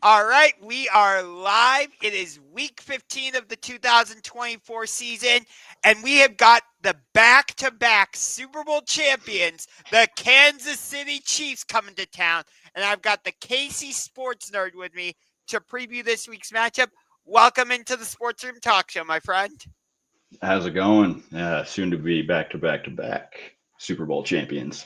All right, we are live. It is week 15 of the 2024 season, and we have got the back-to-back Super Bowl champions, the Kansas City Chiefs, coming to town. And I've got the KC Sports Nerd with me to preview this week's matchup. Welcome into the SportsRoom Talk Show, my friend. How's it going? Soon to be back to back to back Super Bowl champions.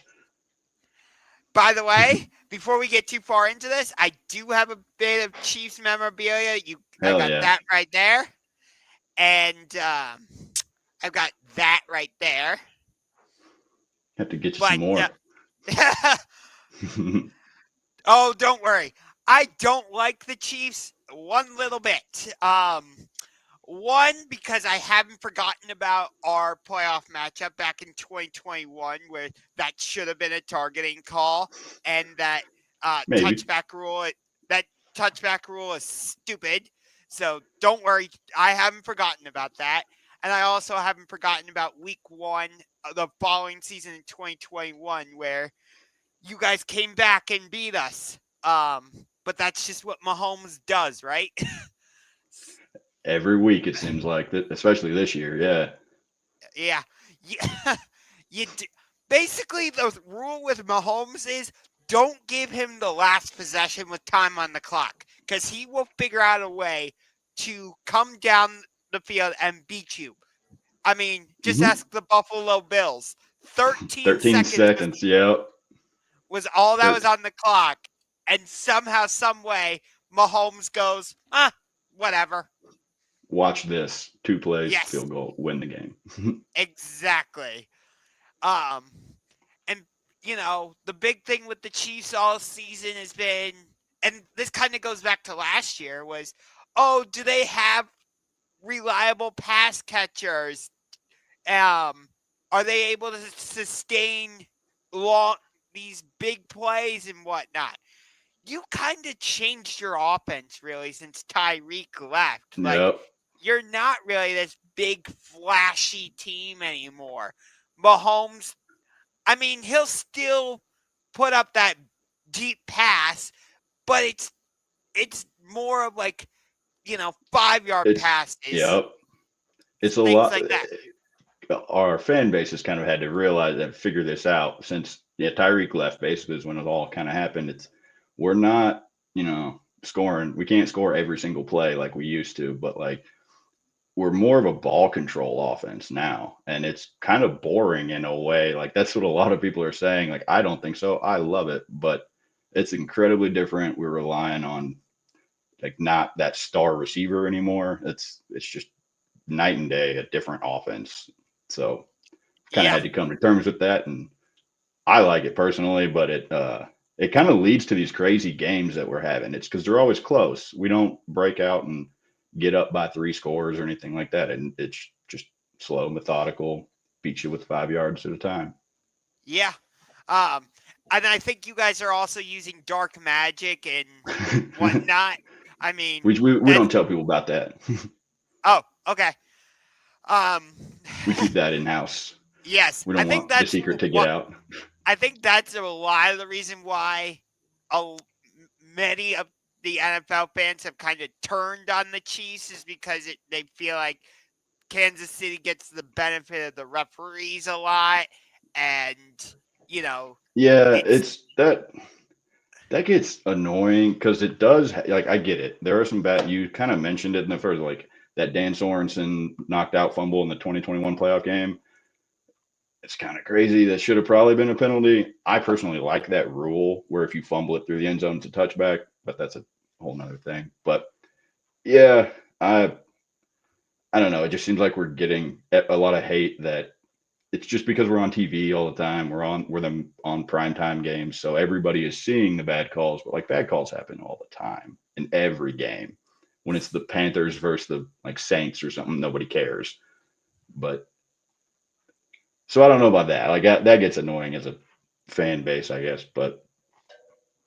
By the way, before we get too far into this, I do have a bit of Chiefs memorabilia. I Hell got yeah. that right there. And I've got that right there. Have to get you some But more. oh, don't worry. I don't like the Chiefs one little bit. One, because I haven't forgotten about our playoff matchup back in 2021, where that should have been a targeting call, and that Maybe. that touchback rule is stupid. So don't worry, I haven't forgotten about that, and I also haven't forgotten about Week 1 of the following season in 2021, where you guys came back and beat us. But that's just what Mahomes does, right? Every week it seems like that, especially this year. Yeah. Yeah. You do. Basically, the rule with Mahomes is don't give him the last possession with time on the clock because he will figure out a way to come down the field and beat you. I mean, just hmm ask the Buffalo Bills. 13 13 seconds seconds. Yep. was all that That, was on the clock, and somehow, some way, Mahomes goes, whatever. watch this. 2 plays, Yes, field goal, win the game. exactly. Um, and the big thing with the Chiefs all season has been, and this kind of goes back to last year, was, oh, do they have reliable pass catchers? Are they able to sustain long these big plays and whatnot? You kind of changed your offense really since Tyreek left. Like, Yep. you're not really this big flashy team anymore. Mahomes, I mean, he'll still put up that deep pass, but it's more of like, 5 yard It's, passes, yep. It's a things lot. like that. Our fan base has kind of had to realize and figure this out since Tyreek left. Basically, is when it all kind of happened. We're not scoring. We can't score every single play like we used to, but like we're more of a ball control offense now, and it's kind of boring in a way. Like that's what a lot of people are saying. Like I don't think so. I love it, but it's incredibly different. We're relying on like not that star receiver anymore. It's just night and day, a different offense. So kind of Yeah. had to come to terms with that, and I like it personally, but it kind of leads to these crazy games that we're having. It's because they're always close. We don't break out and get up by 3 scores or anything like that, and it's just slow, methodical, beat you with 5 yards at a time. Yeah. Um, and I think you guys are also using dark magic and whatnot. I mean, we that's don't tell people about that. oh, okay. Um, We keep that in house. yes, We don't want the secret to get out. I think that's a lot of the reason why a, many of the NFL fans have kind of turned on the Chiefs is because they feel like Kansas City gets the benefit of the referees a lot, and you know Yeah, it's it's that gets annoying because it does. Like I get it. There are some bad. You kind of mentioned it in the first, like that Dan Sorensen knocked out fumble in the 2021 playoff game. It's kind of crazy. That should have probably been a penalty. I personally like that rule where if you fumble it through the end zone, it's a touchback, but that's a whole nother thing. But yeah, I don't know. It just seems like we're getting a lot of hate that it's just because we're on TV all the time. We're them on primetime games, so everybody is seeing the bad calls. But like bad calls happen all the time in every game. When it's the Panthers versus the like Saints or something, nobody cares. But so I don't know about that. Like that gets annoying as a fan base, I guess. But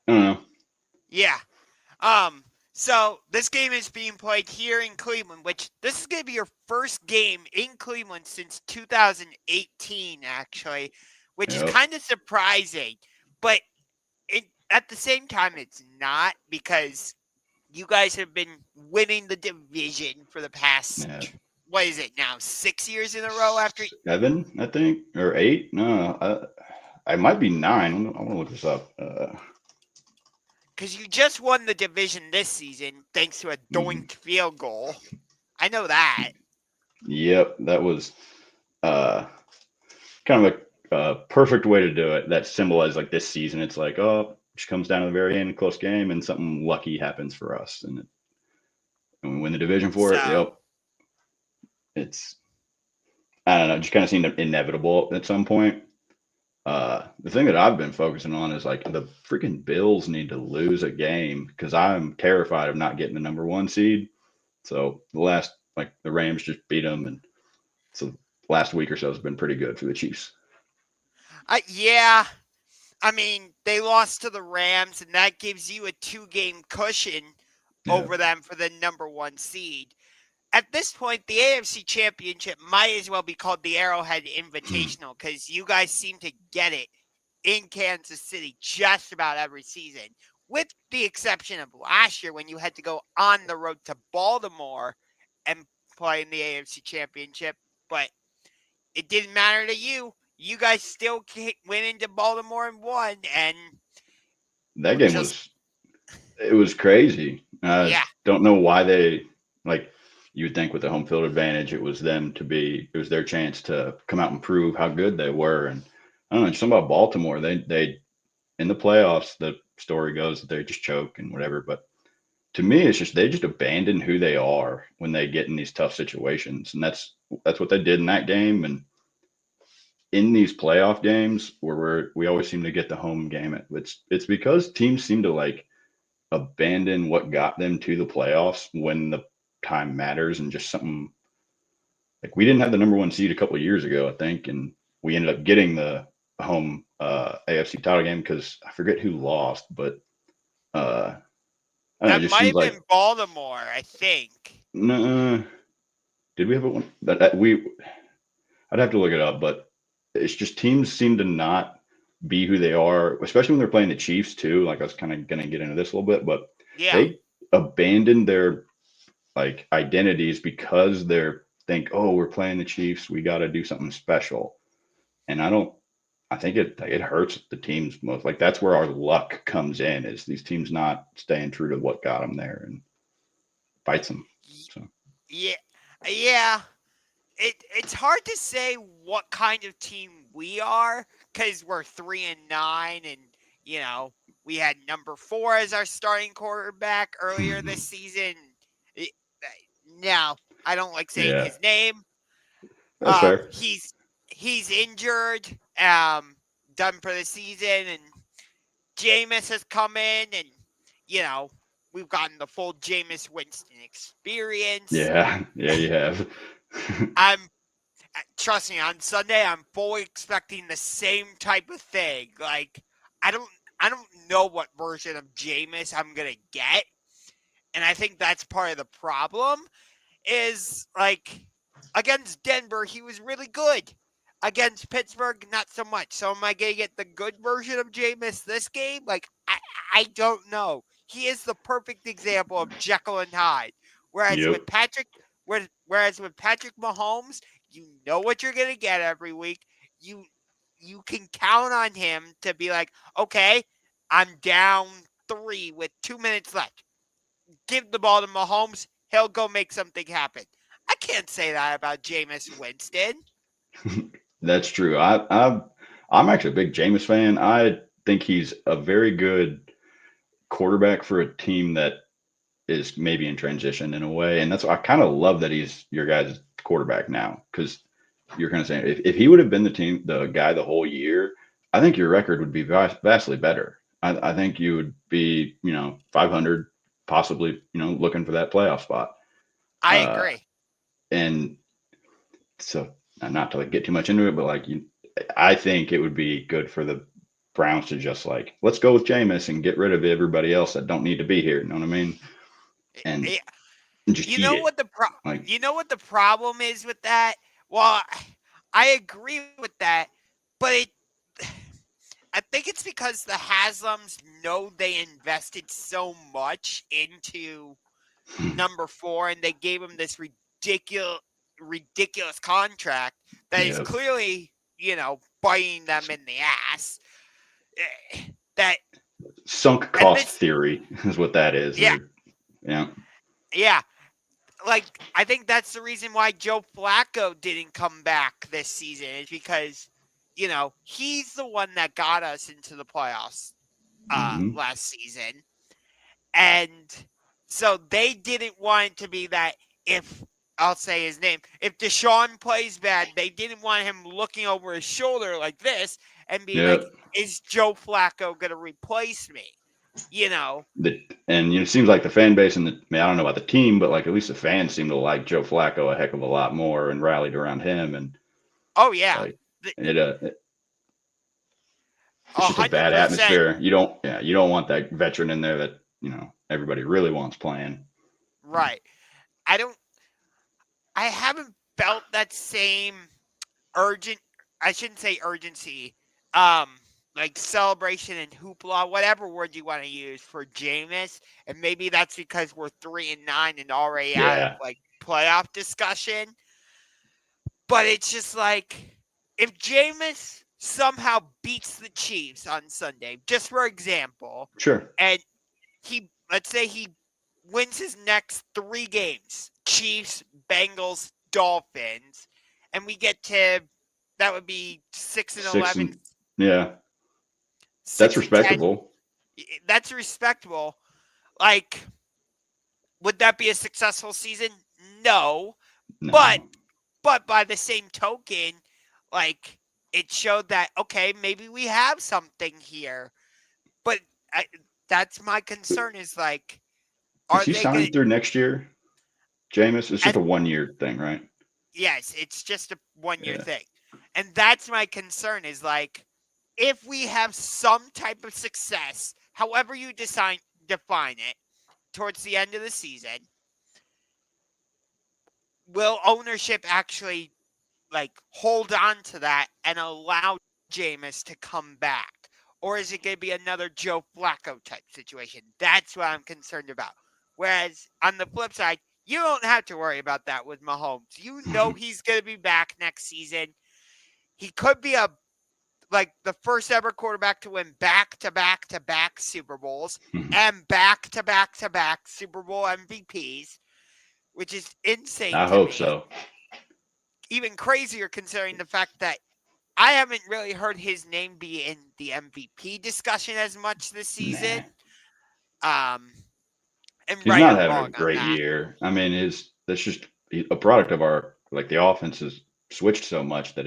I don't know. yeah. Um, so this game is being played here in Cleveland, which this is going to be your first game in Cleveland since 2018, actually, which is Yep. kind of surprising. But at the same time, it's not because You guys have been winning the division for the past, Yeah, what is it now, 6 years in a row after, 7, I think, or 8. No, I might be 9. I want to look this up. because you just won the division this season thanks to a Mhm. doinked field goal. I know that. Yep, that was uh, kind of a perfect way to do it. That symbolized like this season. It's like, oh, it just comes down to the very end, a close game, and something lucky happens for us, and we win the division for it. So, Yep, it's I don't know, just kind of seemed inevitable at some point. The thing that I've been focusing on is like the freaking Bills need to lose a game because I'm terrified of not getting the number 1 seed. So the last, like the Rams just beat them, and so the last week or so has been pretty good for the Chiefs. yeah, I mean, they lost to the Rams, and that gives you a 2-game cushion Yeah, over them for the number 1 seed. At this point, the AFC Championship might as well be called the Arrowhead Invitational because you guys seem to get it in Kansas City just about every season, with the exception of last year when you had to go on the road to Baltimore and play in the AFC Championship. But it didn't matter to you. You guys still went into Baltimore and won, and that game just, was crazy. I yeah. don't know why they like. You would think with the home field advantage, it was their chance to come out and prove how good they were. And I don't know, just something about Baltimore. They in the playoffs, the story goes that they just choke and whatever. But to me, it's just they just abandon who they are when they get in these tough situations, and that's what they did in that game. And in these playoff games where we always seem to get the home game, it's because teams seem to like abandon what got them to the playoffs when the time matters, and just something like we didn't have the number 1 seed a couple of years ago, I think, and we ended up getting the home AFC title game because I forget who lost, but uh, I don't know. It That just might seems have like been Baltimore, I think. no. Did we have one? That we I'd have to look it up, but it's just teams seem to not be who they are, especially when they're playing the Chiefs too. Like I was kind of going to get into this a little bit, but Yeah. they abandon their like identities because they're think, oh, we're playing the Chiefs, we got to do something special. And I don't. I think it hurts the teams most. Like that's where our luck comes in, is these teams not staying true to what got them there and fights them. So Yeah. Yeah. It's hard to say what kind of team we are because we're 3-9, and you know we had number 4 as our starting quarterback earlier this season. It- Now I don't like saying yeah, his name. that's fair. He's injured, done for the season, and Jameis has come in, and you know we've gotten the full Jameis Winston experience. Yeah, yeah, you have. I'm trust me, on Sunday I'm fully expecting the same type of thing. Like I don't I don't know what version of Jameis I'm gonna get. And I think that's part of the problem is like against Denver he was really good. Against Pittsburgh, not so much. So am I gonna get the good version of Jameis this game? Like I don't know. He is the perfect example of Jekyll and Hyde. Whereas Yep. with Patrick whereas with Patrick Mahomes, you know what you're gonna get every week. You you can count on him to be like, okay, I'm down 3 with 2 minutes left. Give the ball to Mahomes. He'll go make something happen. I can't say that about Jameis Winston. That's true. I'm actually a big Jameis fan. I think he's a very good quarterback for a team that is maybe in transition in a way, and that's I kind of love that he's your guys' quarterback now because you're kind of saying if he would have been the guy the whole year, I think your record would be vastly better. I think you would be 500, possibly looking for that playoff spot. I Uh, agree. and so not to like get too much into it, but like I think it would be good for the Browns to just like let's go with Jameis and get rid of everybody else that don't need to be here. You know what I mean? And, Eh, and just You eat know it. what Like you know what the problem is with that? Well, I agree with that, but I think it's because the Haslams know they invested so much into number 4, and they gave him this ridiculous contract that is Yep. clearly, biting them in the ass. That Sunk and cost this, theory is what that is. yeah, Yeah. yeah. Like I think that's the reason why Joe Flacco didn't come back this season is because, he's the one that got us into the playoffs Hmm. last season. And so they didn't want it to be that if I'll say his name, if Deshaun plays bad, they didn't want him looking over his shoulder like this and being like, Yep. is Joe Flacco going to replace me? You know? And it seems like the fan base and I don't know about the team, but like at least the fans seem to like Joe Flacco a heck of a lot more and rallied around him. And Oh, yeah. like it, it's just a bad 100%. atmosphere. You don't want that veteran in there that everybody really wants playing. Right. I don't, I haven't felt that same urgent, I shouldn't say urgency, um, like celebration and hoopla, whatever word you want to use for Jameis, and maybe that's because we're 3-9 and already out of Yeah, like playoff discussion. But it's just like if Jameis somehow beats the Chiefs on Sunday, just for example, sure. and let's say he wins his next 3 games, Chiefs, Bengals, Dolphins, and we get to that would be 6 and Six 11, and yeah, that's 6 and 10. respectable. That's respectable. Like, would that be a successful season? No, but No, by the same token, like it showed that okay, maybe we have something here. But I, that's my concern is like, is are he they going signed through next year? Jameis, it's just to a 1 year thing, right? yes, it's just a 1 year Yeah. thing. And that's my concern is like if we have some type of success, however you define it, towards the end of the season, will ownership actually like hold on to that and allow Jameis to come back? Or is it going to be another Joe Flacco type situation? That's what I'm concerned about. Whereas on the flip side, you don't have to worry about that with Mahomes. You know he's going to be back next season. He could be like the first ever quarterback to win back to back to back Super Bowls and back to back to back Super Bowl MVPs, which is insane I to hope me. so. Even crazier considering the fact that I haven't really heard his name be in the MVP discussion as much this season. Nah, Um, and he's right not or having wrong a on great that. year. I mean, that's just a product of our like the offense has switched so much that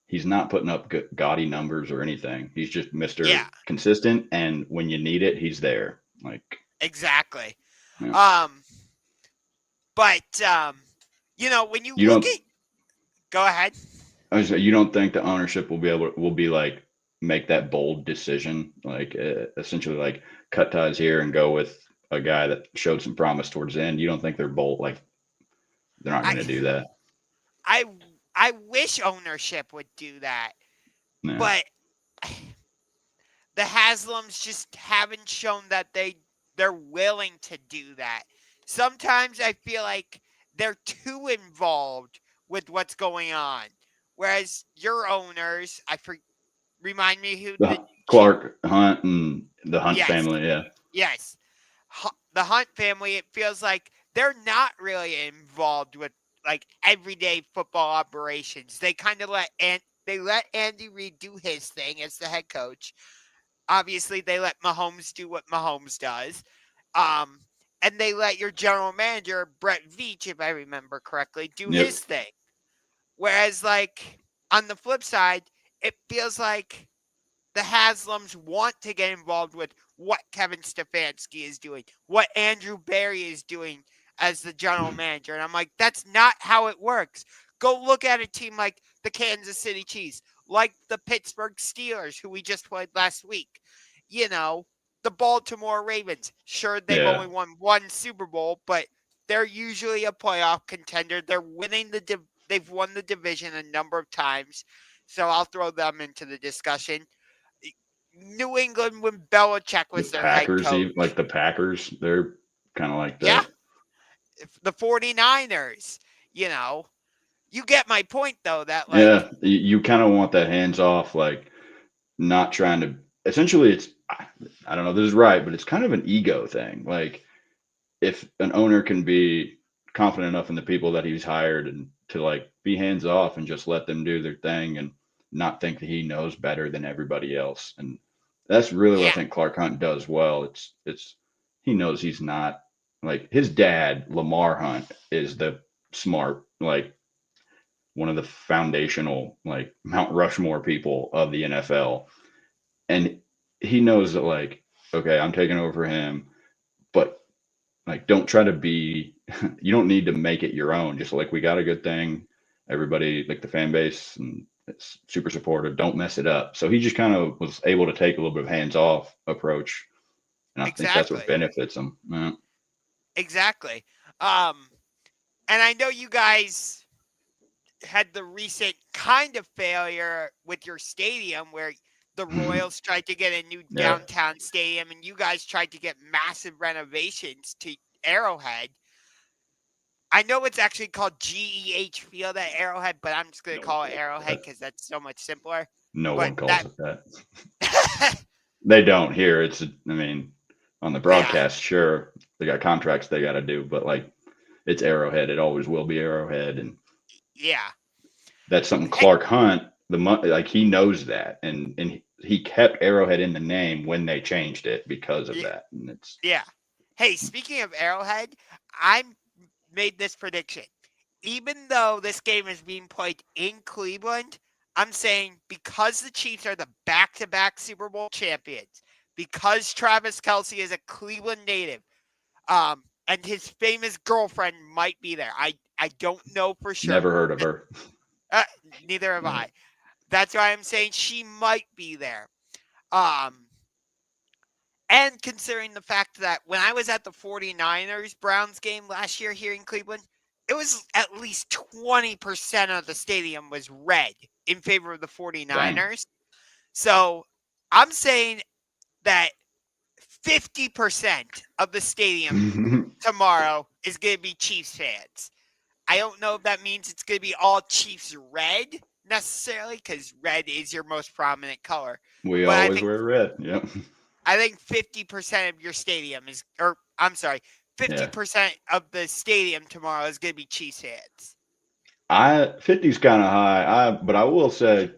he's not putting up gaudy numbers or anything. He's just Yeah, Mister Consistent, and when you need it, he's there. Like, exactly. you know, Um, but when you you look don't at, go ahead. you don't think the ownership will be like make that bold decision, like essentially like cut ties here and go with a guy that showed some promise towards the end. You don't think they're bold, like they're not I, going to do that? I, I wish ownership would do that, No. but the Haslams just haven't shown that they're willing to do that. Sometimes I feel like they're too involved with what's going on, whereas your owners, remind me who the chief. Clark Hunt and the Hunt Yes, family. Yeah. yes, the Hunt family. It feels like they're not really involved with like everyday football operations. They kind of let Andy Reid do his thing as the head coach. Obviously, they let Mahomes do what Mahomes does. Um, and they let your general manager, Brett Veach, if I remember correctly, do Yep. his thing. Whereas, like, on the flip side, it feels like the Haslams want to get involved with what Kevin Stefanski is doing, what Andrew Berry is doing as the general manager. And I'm like, that's not how it works. Go look at a team like the Kansas City Chiefs, like the Pittsburgh Steelers, who we just played last week. The Baltimore Ravens. Sure, they've Yeah. only won one Super Bowl, but they're usually a playoff contender. They're winning they've won the division a number of times. So I'll throw them into the discussion. New England when Belichick The was their head Packers, coach. even like the Packers, they're kind of like Yeah, that. the 49ers, you know. You get my point though that like Yeah, you kind of want that hands off, like not trying to. Essentially, it's I don't know if this is right, but it's kind of an ego thing. Like if an owner can be confident enough in the people that he's hired and to like be hands off and just let them do their thing and not think that he knows better than everybody else. And that's really what I yeah, think Clark Hunt does well. It's he knows he's not like his dad, Lamar Hunt, is the smart, like one of the foundational, like Mount Rushmore people of the NFL. And he knows that like, okay, I'm taking over for him, but like don't try to be you don't need to make it your own. Just like we got a good thing, everybody like the fan base and it's super supportive, don't mess it up. So he just kind of was able to take a little bit of hands off approach, and I think that's what exactly. benefits him. Yeah. Exactly. Um and I know you guys had the recent kind of failure with your stadium where the Royals tried to get a new Yeah, downtown stadium and you guys tried to get massive renovations to Arrowhead. I know it's actually called GEH Field at Arrowhead, but I'm just going to no one call it calls it Arrowhead that. because that's so much simpler. No But one calls that, it that. They don't here. It's I mean, on the yeah, broadcast, sure, they got contracts they got to do, but like it's Arrowhead. It always will be Arrowhead, and yeah. that's something Hey, Clark Hunt, like he knows that, and he kept Arrowhead in the name when they changed it because of y- that. And it's yeah. Hey, speaking of Arrowhead, I made this prediction. Even though this game is being played in Cleveland, I'm saying because the Chiefs are the back to back Super Bowl champions, because Travis Kelsey is a Cleveland native, and his famous girlfriend might be there. I don't know for never sure. heard of her. Uh, Neither have Yeah. I. That's why I'm saying she might be there. Um, and considering the fact that when I was at the 49ers Browns game last year here in Cleveland, it was at least 20% of the stadium was red in favor of the Dang. 49ers. So I'm saying that 50% of the stadium tomorrow is going to be Chiefs fans. I don't know if that means it's going to be all Chiefs red necessarily because red is your most prominent color. We But always wear red. Yep. I think 50% of your stadium is, or I'm sorry, Yeah. 50% of the stadium tomorrow is going to be Chiefs fans. I 50's kind of high. But I will say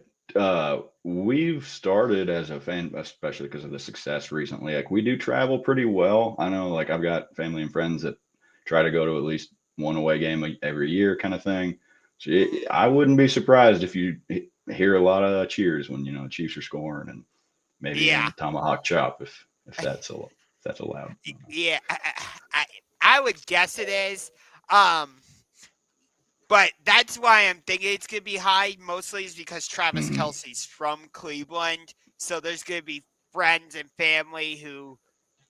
we've started as a fan, especially because of the success recently. Like we do travel pretty well. I know, like I've got family and friends that try to go to at least one away game every year, kind of thing. So I wouldn't be surprised if you hear a lot of cheers when you know Chiefs are scoring, and maybe even Yeah. the tomahawk chop if that's allowed. Yeah. I, I would guess it is. Um, but that's why I'm thinking it's going to be high. Mostly is because Travis Mm-hmm. Kelsey's from Cleveland. So there's going to be friends and family who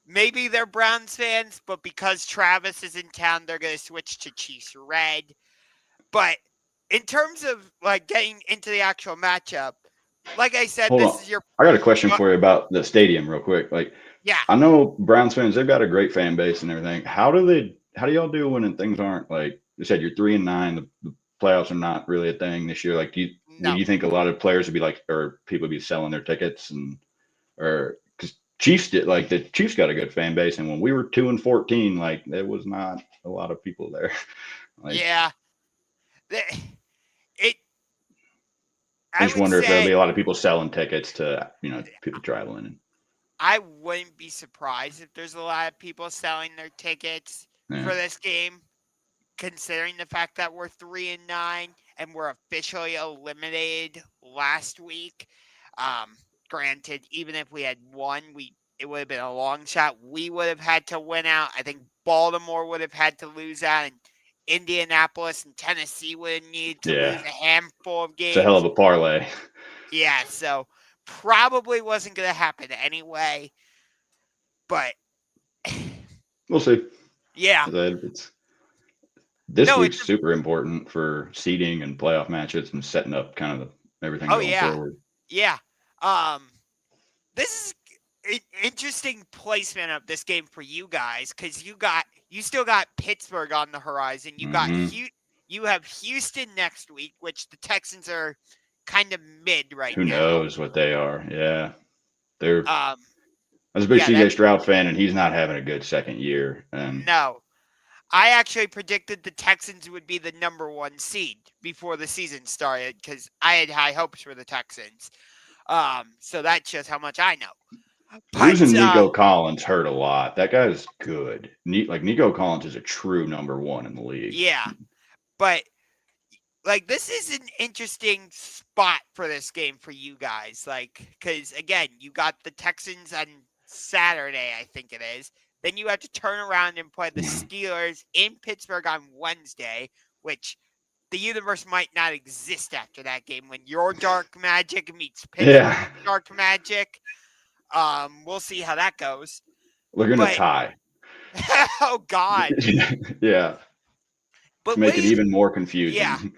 maybe they're Browns fans, but because Travis is in town, they're going to switch to Chiefs red. But in terms of like getting into the actual matchup, like I said, Hold this on. is your I got a question uh, for you about the stadium, real quick. Like, yeah. I know Browns fans, they've got a great fan base and everything. How do y'all do when things aren't like you said? You're 3-9. The playoffs are not really a thing this year. Like, would No. you think a lot of players would be like, or people would be selling their tickets or because Chiefs did like the Chiefs got a good fan base, and when we were 2-14, like there was not a lot of people there. Like, Yeah. It. I I just would wonder if there'll say be a lot of people selling tickets to people traveling. I wouldn't be surprised if there's a lot of people selling their tickets Yeah, for this game, considering the fact that we're 3-9 and we're officially eliminated last week. Um, Granted, even if we had won, it would have been a long shot. We would have had to win out. I think Baltimore would have had to lose out, and Indianapolis and Tennessee would have needed to yeah, lose a handful of it's a hell games. of a parlay. Yeah, so probably wasn't going to happen anyway. But We'll see. yeah, It's this no, week's super important for seeding and playoff matches and setting up kind of everything oh going yeah, forward. yeah. Um, this is an interesting placement of this game for you guys because you still got Pittsburgh on the horizon. Hmm. You have Houston next week, which the Texans are kind of mid right Who now. knows what they are? Yeah, they're. Um, I was a big yeah, CJ that Stroud fan, and he's not having a good second year. And no. I actually predicted the Texans would be the number one seed before the season started because I had high hopes for the Texans. So that shows how much I know. But losing Nico Collins hurt a lot. That guy's good. Like Nico Collins is a true number one in the league. yeah, but like this is an interesting spot for this game for you guys. Like, because again, you got the Texans on Saturday, I think it is. Then you have to turn around and play the Steelers in Pittsburgh on Wednesday, which the universe might not exist after that game when your dark magic meets Yeah, Pittsburgh's dark magic. We'll see how that goes. we're gonna But tie. oh God. Yeah, to But what make do it you? even more Yeah. confusing.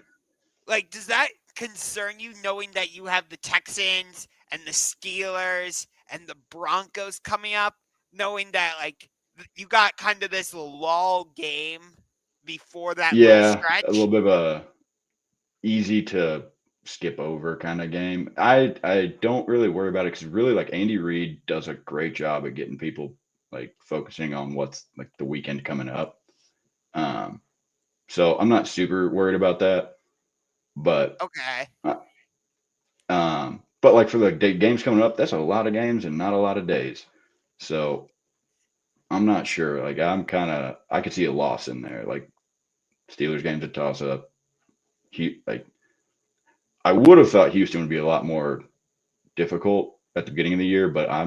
Like, does that concern you knowing that you have the Texans and the Steelers and the Broncos coming up, knowing that like you got kind of this lull game before that little Yeah, a little stretch? bit of a easy to skip over kind of game. I don't really worry about it because really like Andy Reid does a great job at getting people like focusing on what's like the weekend coming up. Um, so I'm not super worried about that. But Okay. uh, but like for the games coming up, that's a lot of games and not a lot of days. So I'm not sure. Like I could see a loss in there. Like Steelers game's a toss up. Like I would have thought Houston would be a lot more difficult at the beginning of the year, but I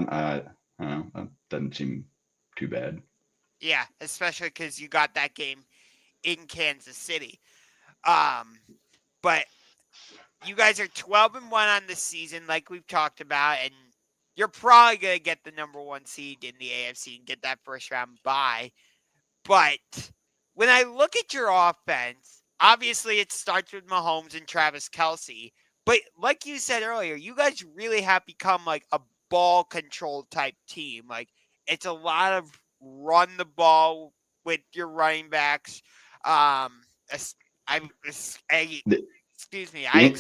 don't know. That doesn't seem too bad. Yeah, especially because you got that game in Kansas City. Um, but you guys are 12-1 on the season, like we've talked about, and you're probably gonna get the number one seed in the AFC and get that first round bye. But when I look at your offense, obviously it starts with Mahomes and Travis Kelsey. But like you said earlier, you guys really have become like a ball control type team. Like it's a lot of run the ball with your running backs. I, I The, excuse me. the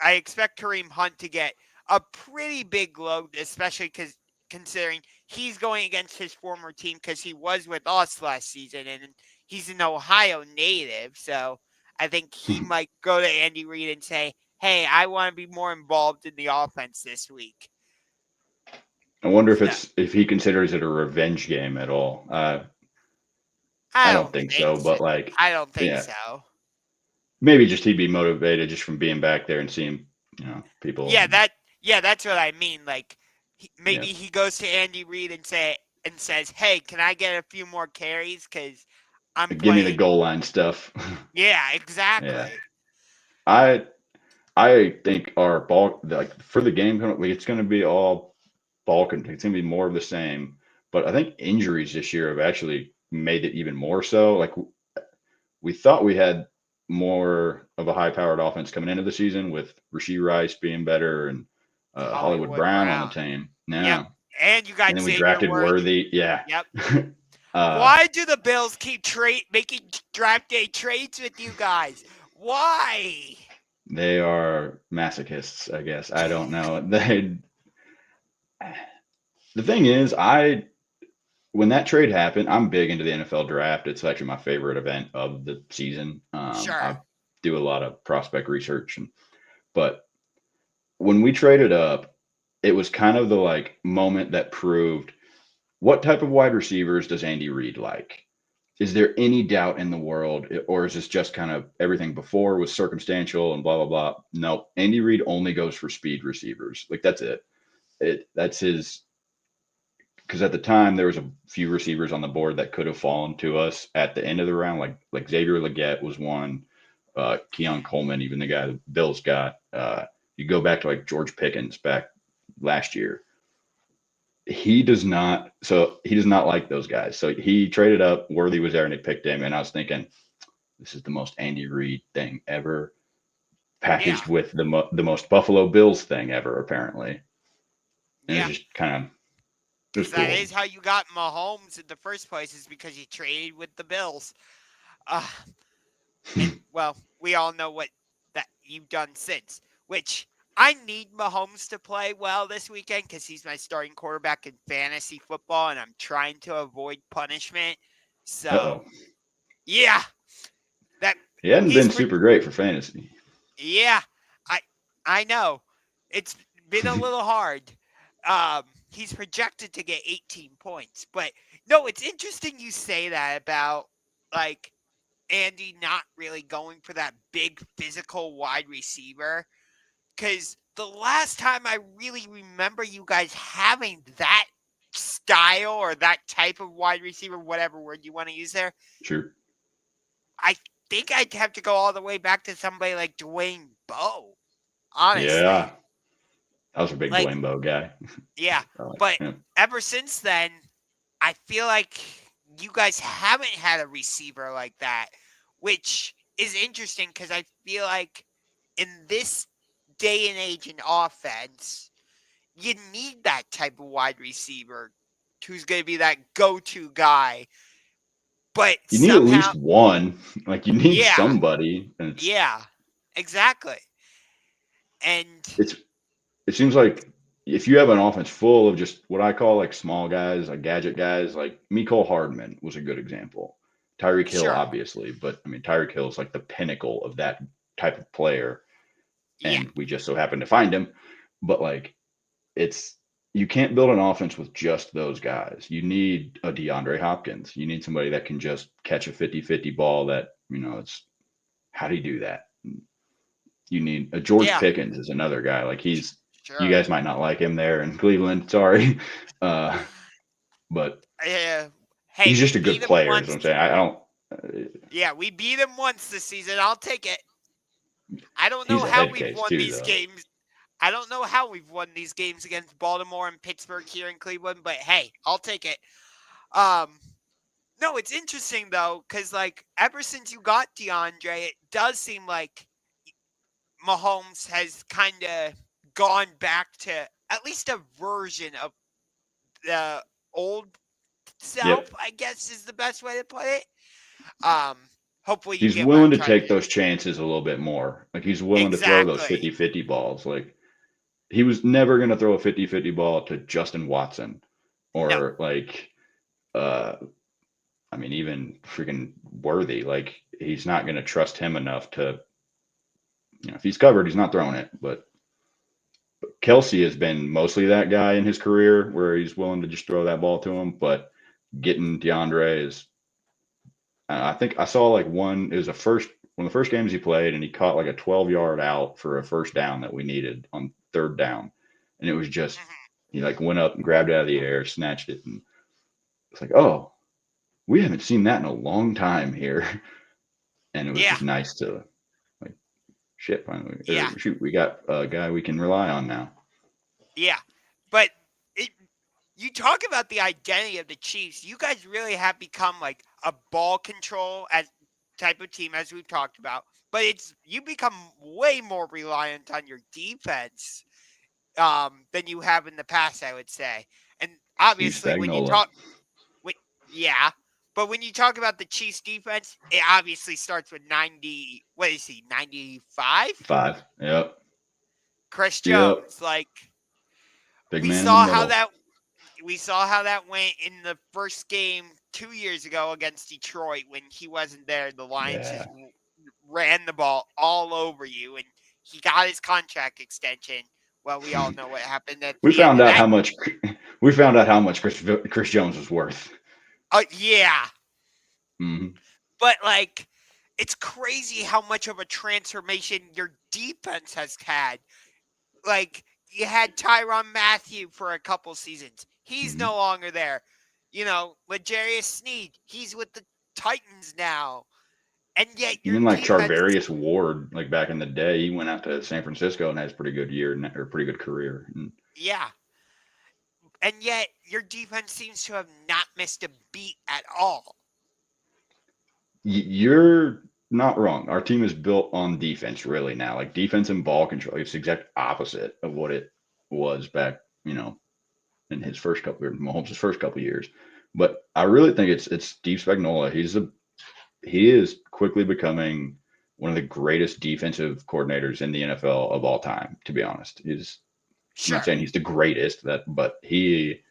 I expect Kareem Hunt to get a pretty big load, especially because considering he's going against his former team because he was with us last season and he's an Ohio native. So I think he might go to Andy Reid and say, "Hey, I want to be more involved in the offense this week." I wonder So if he considers it a revenge game at all. I I don't don't think think so, so. but like I don't think yeah, so. maybe just he'd be motivated just from being back there and seeing people. Yeah, that's what I mean. Like Yeah, maybe he goes to Andy Reid and says, "Hey, can I get a few more carries? Because I'm give me the playing." goal line stuff. Yeah, Yeah, exactly. I I think our ball like for the game it's going to be all ball control. It's going to be more of the same. But I think injuries this year have actually made it even more so. Like we thought we had more of a high-powered offense coming into the season with Rasheed Rice being better and Hollywood Hollywood Brown on the Brown. team. Yep. Yeah, And you and got then we Xavier drafted Worthy. Worthy. Yeah, Yep. uh, Why do the Bills keep making draft day trades with you guys? Why? they are masochists. I guess I don't know. They the thing is, I when that trade happened, I'm big into the NFL draft. It's actually my favorite event of the season. Sure. I do a lot of prospect research, but when we traded up, it was kind of the like moment that proved what type of wide receivers does Andy Reid like? Is there any doubt in the world, or is this just kind of everything before was circumstantial and blah blah blah? No, Andy Reid only goes for speed receivers. Like that's it. That's his because at the time there was a few receivers on the board that could have fallen to us at the end of the round, like Xavier Legette was one, Keon Coleman, even the guy the Bills got. You go back to like George Pickens back last year. He does not like those guys. So he traded up. Worthy was there and he picked him. And I was thinking, this is the most Andy Reid thing ever, Yeah. packaged with the most Buffalo Bills thing ever, apparently. And it's Yeah, just kind of it was because that cool. is how you got Mahomes in the first place, is because you traded with the Bills. Uh, and well, we all know what that you've done since. Which I need Mahomes to play well this weekend because he's my starting quarterback in fantasy football, and I'm trying to avoid punishment. Uh-oh. So yeah, that He hadn't he's been super great for fantasy. yeah, I I know it's been a little hard. He's projected to get 18 points, but no, it's interesting you say that about like Andy not really going for that big physical wide receiver. Because the last time I really remember you guys having that style or that type of wide receiver, whatever word you want to use there, Sure. I think I'd have to go all the way back to somebody like Dwayne Bowe, honestly. Yeah. I was a big Like, Dwayne Bowe guy. yeah. I like But him. ever since then, I feel like you guys haven't had a receiver like that, which is interesting because I feel like in this day and age in offense, you need that type of wide receiver who's going to be that go-to guy. But You need at somehow, least one. Like you need yeah, somebody. And yeah, exactly. And it's it seems like if you have an offense full of just what I call like small guys, like gadget guys, like Mecole Hardman was a good example. Tyreek Hill, sure, obviously, but I mean Tyreek Hill is like the pinnacle of that type of player, yeah, and we just so happened to find him. But like it's you can't build an offense with just those guys. You need a DeAndre Hopkins. You need somebody that can just catch a 50-50 ball that, it's how do you do that? You need a George yeah, Pickens is another guy. Like you sure. guys might not like him there in Cleveland. Sorry. Uh, but Uh, hey, he's we just a beat good them player is what once. I'm saying. I don't, uh, Yeah, we beat them once this season. I'll take it. I don't he's know a how head we've case won too, these though. games. I don't know how we've won these games against Baltimore and Pittsburgh here in Cleveland, but hey, I'll take it. Um, no, it's interesting though, because like ever since you got DeAndre, it does seem like Mahomes has kind of gone back to at least a version of the old self, Yep. I guess is the best way to put it. Um, hopefully you He's get what I'm willing to trying to take do. those chances a little bit more. Like he's willing to throw those Exactly. 50-50 balls. Like he was never going to throw a 50-50 ball to Justin Watson No. or like, uh, I mean, even freaking Worthy. Like he's not going to trust him enough to, if he's covered, he's not throwing it. But Kelsey has been mostly that guy in his career where he's willing to just throw that ball to him. But getting DeAndre is, I think I saw like it was one of the first games he played, and he caught like a 12-yard out for a first down that we needed on third down. And it was just, Mhm. he like went up and grabbed it out of the air, snatched it. And it's like, oh, we haven't seen that in a long time here. And it was Yeah. just nice to like, shit, finally, Yeah. or shoot, we got a guy we can rely on now. Yeah. But it, you talk about the identity of the Chiefs. You guys really have become like a ball control as type of team, as we've talked about. But it's you become way more reliant on your defense than you have in the past, I would say. And Steve obviously, when you Spagnuolo. talk, when, yeah, but when you talk about the Chiefs defense, it obviously starts with 90. What is he? 95. 5. Yep. Chris Yep. Jones. Like Big we man in the saw how middle. that we saw how that went in the first game 2 years ago against Detroit when he wasn't there. The Lions Yeah. just ran the ball all over you, and he got his contract extension. Well, we all know what happened at We the end found of out that. how much we found out how much Chris Jones was worth. Yeah, Hmm. but like, it's crazy how much of a transformation your defense has had. Like, you had Tyrann Mathieu for a couple seasons. He's Hmm. no longer there. You know, L'Jarius Sneed, he's with the Titans now. And yet your Even like defense, Charvarius Ward, like back in the day, he went out to San Francisco and has a pretty good year or pretty good career. And yeah. And yet your defense seems to have not missed a beat at all. you're not wrong. Our team is built on defense really now, like defense and ball control. It's the exact opposite of what it was back, in his first couple of Mahomes' first couple of years. But I really think it's Steve Spagnuolo. He is quickly becoming one of the greatest defensive coordinators in the NFL of all time. To be honest, I'm not Sure. saying he's the greatest, but he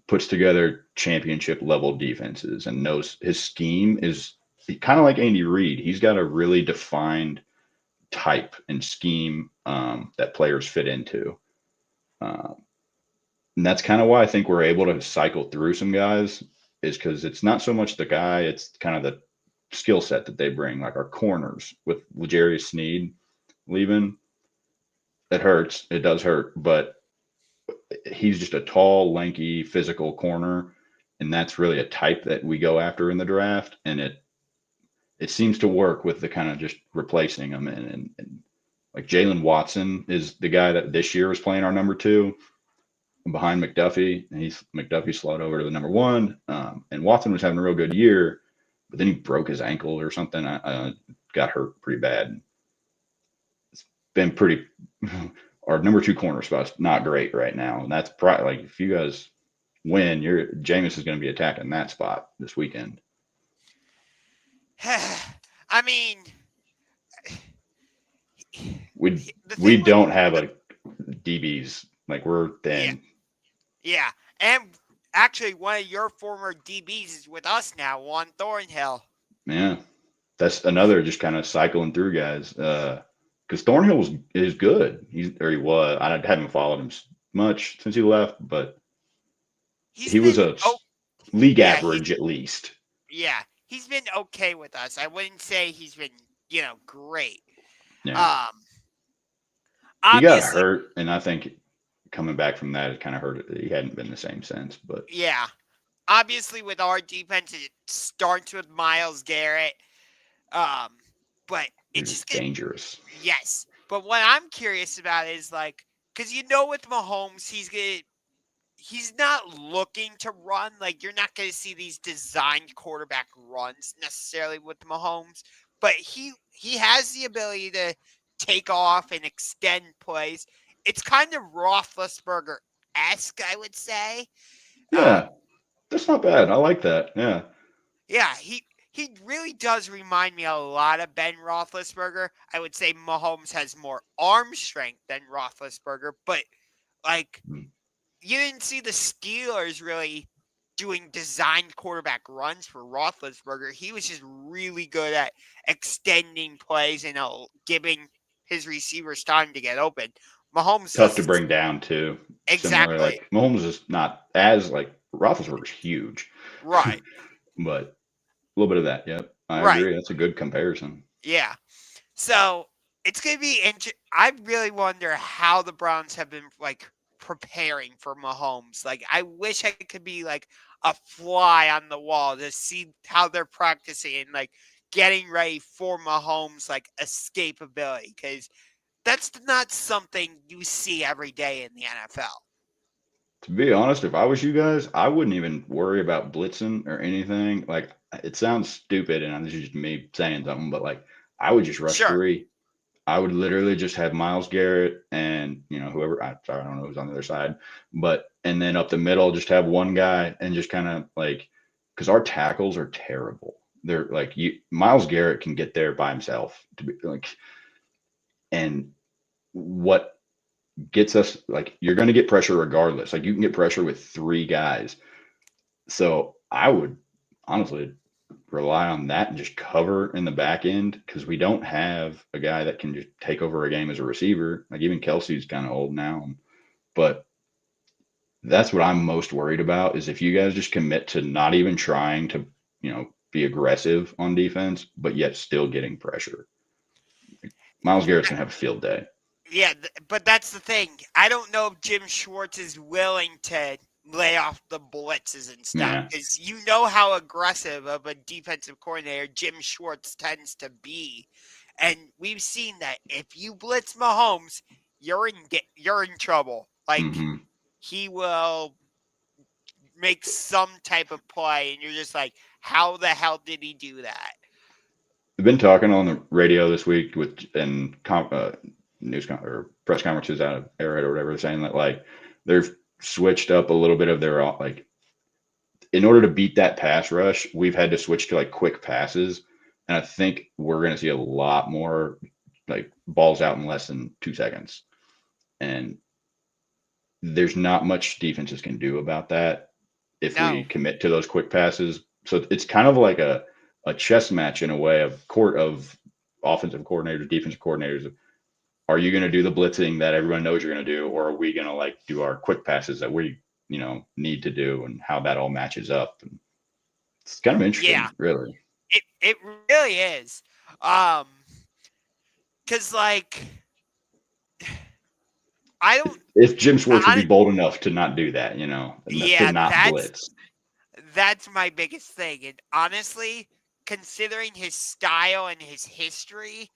puts together championship level defenses and knows his scheme is kind of like Andy Reid. He's got a really defined type and scheme that players fit into. Um, and that's kind of why I think we're able to cycle through some guys is because it's not so much the guy, it's kind of the skill set that they bring, like our corners with L'Jarius Sneed leaving. It hurts. It does hurt, but he's just a tall, lanky, physical corner, and that's really a type that we go after in the draft, and it seems to work with the kind of just replacing him and like Jalen Watson is the guy that this year was playing our number two behind McDuffie, and McDuffie slid over to the number one, and Watson was having a real good year, but then he broke his ankle or something. Got hurt pretty bad. It's been pretty. Our number two corner spot's not great right now, and that's probably like if you guys win, Jameis is going to be attacking that spot this weekend. I mean, We the we thing with don't have the a DBs like we're yeah, thin. yeah, and actually one of your former DBs is with us now, Juan Thornhill. Yeah, that's another just kind of cycling through guys. Because Thornhill is good. He was. I haven't followed him much since he left, but He's he was been a league yeah, he's average at least. yeah, he's been okay with us. I wouldn't say he's been, great. Yeah, Um he got Obviously, hurt, and I think coming back from that, it kind of hurt. He hadn't been the same since. But yeah. Obviously with our defense it starts with Miles Garrett. Um but it they're just just get dangerous. yes. But what I'm curious about is like cuz with Mahomes he's not looking to run. Like you're not going to see these designed quarterback runs necessarily with Mahomes, but he has the ability to take off and extend plays. It's kind of Roethlisberger esque, I would say. Um, Yeah, that's not bad. I like that. Yeah, yeah, he really does remind me a lot of Ben Roethlisberger. I would say Mahomes has more arm strength than Roethlisberger, but like you didn't see the Steelers really doing designed quarterback runs for Roethlisberger. He was just really good at extending plays and giving his receivers time to get open. Mahomes tough to does bring down too. Similar, exactly like Mahomes is not as like Roethlisberger's huge, right, but a little bit of that. Yep, I right, agree. That's a good comparison. yeah. So it's gonna be interesting. I really wonder how the Browns have been like preparing for Mahomes. Like I wish I could be like a fly on the wall to see how they're practicing and like getting ready for Mahomes like escapability because that's not something you see every day in the NFL. To be honest, if I was you guys, I wouldn't even worry about blitzing or anything. Like it sounds stupid, and this is just me saying something, but like I would just rush Sure. three. I would literally just have Miles Garrett and whoever. Sorry, I don't know who's on the other side, but and then up the middle, just have one guy and just kind of like because our tackles are terrible. They're like Miles Garrett can get there by himself to be like, and what gets us like you're going to get pressure regardless. Like you can get pressure with three guys. So I would honestly rely on that and just cover in the back end because we don't have a guy that can just take over a game as a receiver. Like even Kelsey's kind of old now, but that's what I'm most worried about is if you guys just commit to not even trying to, be aggressive on defense, but yet still getting pressure. Miles Garrett's gonna have a field day. Yeah, but that's the thing. I don't know if Jim Schwartz is willing to lay off the blitzes and stuff Yeah, because you know how aggressive of a defensive coordinator Jim Schwartz tends to be, and we've seen that if you blitz Mahomes, you're in trouble. Like hmm he will make some type of play, and you're just like, how the hell did he do that? I've been talking on the radio this week with news or press conferences out of Arrowhead or whatever, saying that like they're switched up a little bit of their like in order to beat that pass rush, we've had to switch to like quick passes. And I think we're going to see a lot more like balls out in less than 2 seconds. And there's not much defenses can do about that if we No. commit to those quick passes. So it's kind of like a chess match in a way of court of offensive coordinators, defensive coordinators. Are you going to do the blitzing that everyone knows you're going to do, or are we going to like do our quick passes that we need to do, and how that all matches up? And it's kind of Yeah. interesting, really. It really is. Cause like I don't. If Jim Schwartz would be I bold enough to not do that, and to yeah. not blitz. That's my biggest thing. And honestly, considering his style and his history,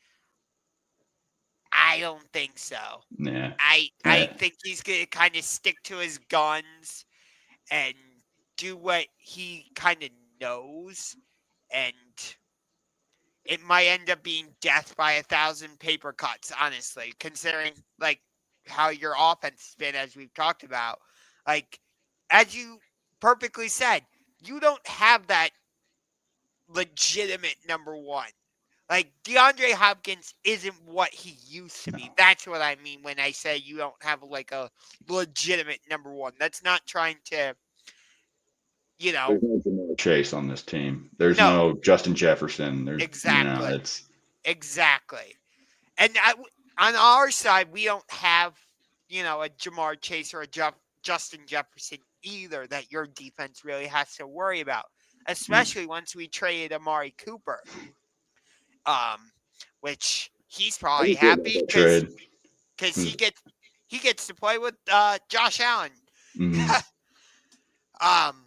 I don't think so. Yeah, I yeah. think he's gonna kind of stick to his guns and do what he kind of knows, and it might end up being death by 1,000 paper cuts. Honestly, considering like how your offense has been, as we've talked about, like as you perfectly said, you don't have that legitimate number one. Like DeAndre Hopkins isn't what he used to No. be. That's what I mean when I say you don't have like a legitimate number one. That's not trying to, you know, There's no Jamar Chase on this team. There's no, no Justin Jefferson. There's, exactly, it's exactly. And on our side, we don't have, a Jamar Chase or a Justin Jefferson either that your defense really has to worry about, especially once we traded Amari Cooper. Um, which he's how do probably you feel about happy that because trade? he gets to play with Josh Allen. Mm-hmm. um,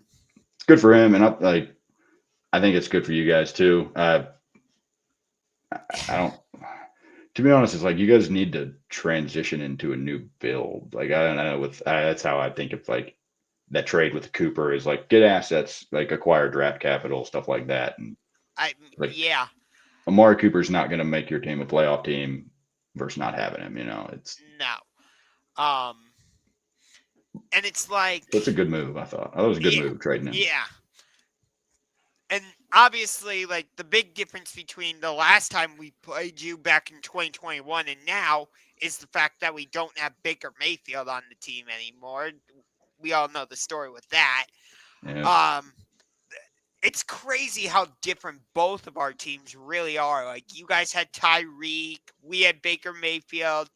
It's good for him, and I think it's good for you guys too. I don't. To be honest, it's like you guys need to transition into a new build. Like I don't know. That's how I think of like that trade with Cooper is like get assets, like acquire draft capital, stuff like that, and I like yeah, Amari Cooper's not going to make your team a playoff team versus not having him. It's no. And it's like that's a good move. I thought it was a good yeah, move trading him. yeah. And obviously, like the big difference between the last time we played you back in 2021 and now is the fact that we don't have Baker Mayfield on the team anymore. We all know the story with that. Yeah, Um, it's crazy how different both of our teams really are. Like you guys had Tyreek, we had Baker Mayfield.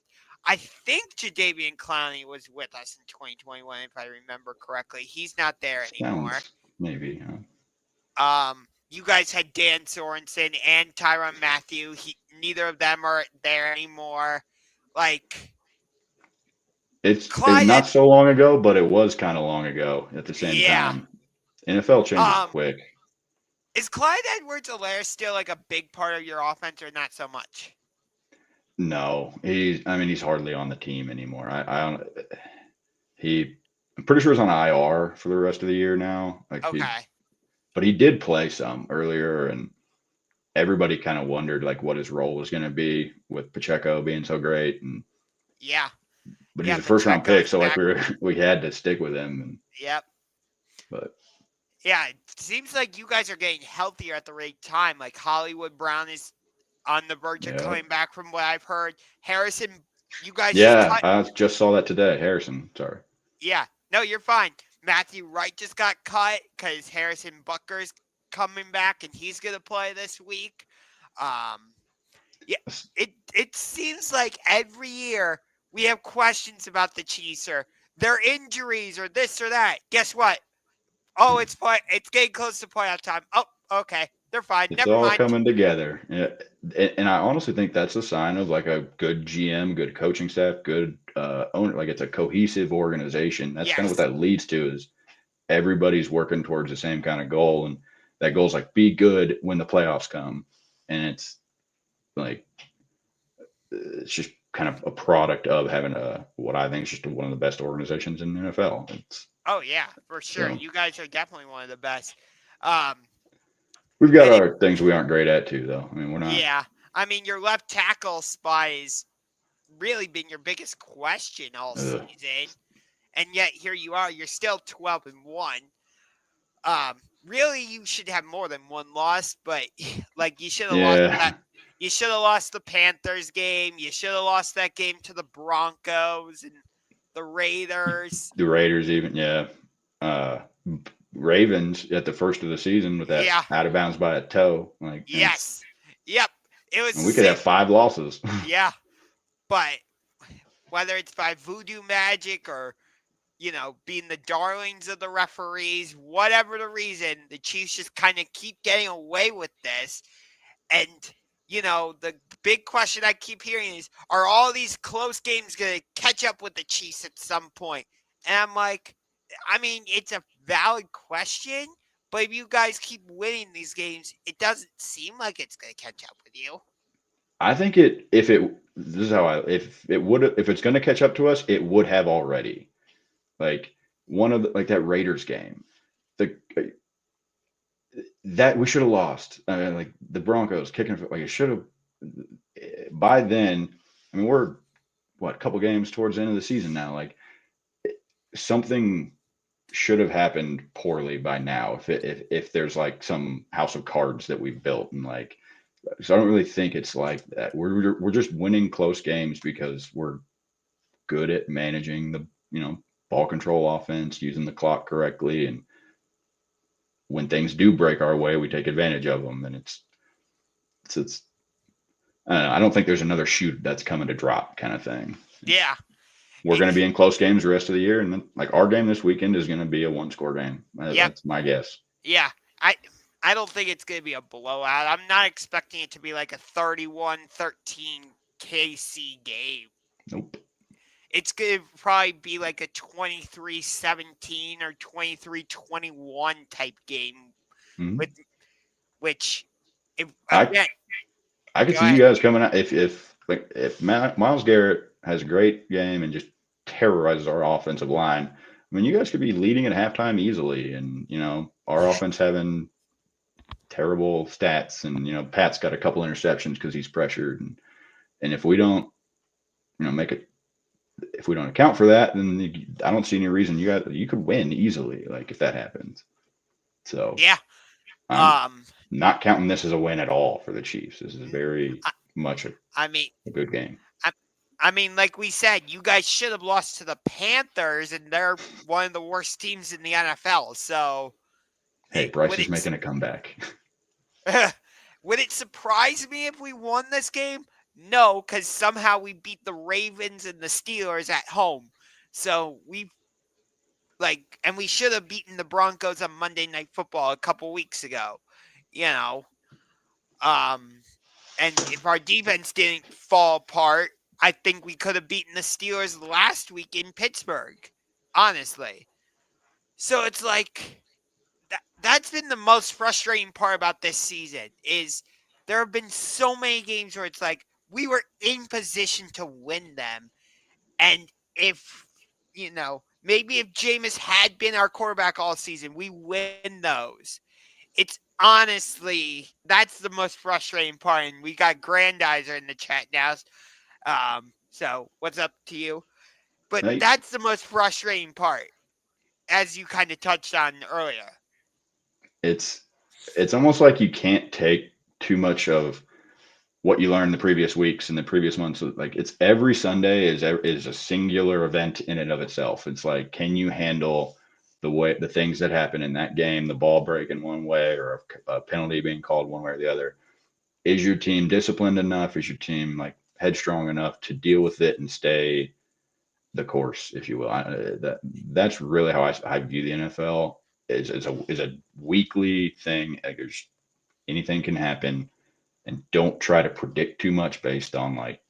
I think Jadeveon Clowney was with us in 2021, if I remember correctly. He's not there anymore. sounds maybe. You guys had Dan Sorensen and Tyrann Mathieu. Neither of them are there anymore. Like It's Clyde, not so long ago, but it was kind of long ago at the same yeah. time. NFL changes Um, quick. is Clyde Edwards-Helaire still like a big part of your offense, or not so much? No, he's hardly on the team anymore. I don't. I'm pretty sure he's on IR for the rest of the year now. Okay. But he did play some earlier, and everybody kind of wondered like what his role was going to be with Pacheco being so great. And Yeah. but he's Yeah. a first round pick, Pacheco's so like back. we had to stick with him. Yep. But Yeah. It seems like you guys are getting healthier at the right time. Like Hollywood Brown is on the verge of yeah, coming back, from what I've heard. Harrison, you guys just yeah, cut. I just saw that today. Harrison, sorry. Yeah. No, you're fine. Matthew Wright just got cut because Harrison Butker's coming back and he's going to play this week. Yeah, it seems like every year we have questions about the Chiefs or their injuries or this or that. Guess what? Oh, it's getting close to playoff time. Oh, okay. They're fine. It's Never all mind. coming together. Yeah. And I honestly think that's a sign of like a good GM, good coaching staff, good owner. Like it's a cohesive organization. That's kind of what Yes. that leads to is everybody's working towards the same kind of goal. And that goal is like be good when the playoffs come. And it's like, it's just kind of a product of having what I think is just one of the best organizations in the NFL. Oh, yeah, for sure. So You guys are definitely one of the best. Um, we've got and it, our things we aren't great at too, though. I mean, we're not. yeah. I mean, your left tackle spot has really been your biggest question all Ugh. season. and yet here you are. You're still 12-1. Really, you should have more than one loss, but like you should have lost that. Yeah, You should have lost the Panthers game. You should have lost that game to the Broncos and the Raiders. the Raiders even. Yeah, uh, Ravens at the first of the season with that Yeah. out of bounds by a toe. Like, Yes. Yep. It was and the we could same. have 5 losses. Yeah. But whether it's by voodoo magic or being the darlings of the referees, whatever the reason, the Chiefs just kind of keep getting away with this. And, the big question I keep hearing is, are all these close games going to catch up with the Chiefs at some point? And I'm like, I mean, it's a valid question, but if you guys keep winning these games, it doesn't seem like it's going to catch up with you. I think this is how if it's going to catch up to us, it would have already. Like one of like that Raiders game, the that we should have lost. Like the Broncos kicking, like it should have. By then, I mean we're what a couple games towards the end of the season now. Like something should have happened poorly by now. If there's like some house of cards that we've built and like, so I don't really think it's like that. We're just winning close games because we're good at managing the ball control offense, using the clock correctly, and when things do break our way, we take advantage of them. And it's I don't know. I don't think there's another shoot that's coming to drop kind of thing. Yeah. We're going to be in close games the rest of the year, and then like our game this weekend is going to be a one-score game. Yep. That's my guess. Yeah. I don't think it's going to be a blowout. I'm not expecting it to be like a 31-13 KC game. Nope. It's going to probably be like a 23-17 or 23-21 type game, Mm-hmm. with which, if I again, I could go see you ahead. guys coming out if Miles Garrett has a great game and just terrorizes our offensive line. I mean, you guys could be leading at halftime easily, and our offense having terrible stats, and Pat's got a couple interceptions because he's pressured, and if we don't make it, if we don't account for that, then I don't see any reason you could win easily, like if that happens. So Yeah. I'm Um. not counting this as a win at all for the Chiefs. This is very I, much I mean, a good game. I, I mean, like we said, you guys should have lost to the Panthers, and they're one of the worst teams in the NFL. So, Hey, Bryce is making a comeback. would it surprise me if we won this game? No, because somehow we beat the Ravens and the Steelers at home. So and we should have beaten the Broncos on Monday Night Football a couple weeks ago. You know, um, and if our defense didn't fall apart, I think we could have beaten the Steelers last week in Pittsburgh. Honestly, so it's like that's been the most frustrating part about this season is there have been so many games where it's like we were in position to win them, and if maybe if Jameis had been our quarterback all season, we win those. It's honestly that's the most frustrating part, and we got Grandizer in the chat now. So what's up to you? But Hey, that's the most frustrating part, as you kind of touched on earlier. it's it's almost like you can't take too much of what you learned the previous weeks and the previous months. Like it's every Sunday is a singular event in and of itself. It's like, can you handle the things that happen in that game, the ball breaking one way or a penalty being called one way or the other? Is your team disciplined enough? Is your team like headstrong enough to deal with it and stay the course, if you will? That's really how I view the NFL. Is a weekly thing. Like there's anything can happen, and don't try to predict too much based on like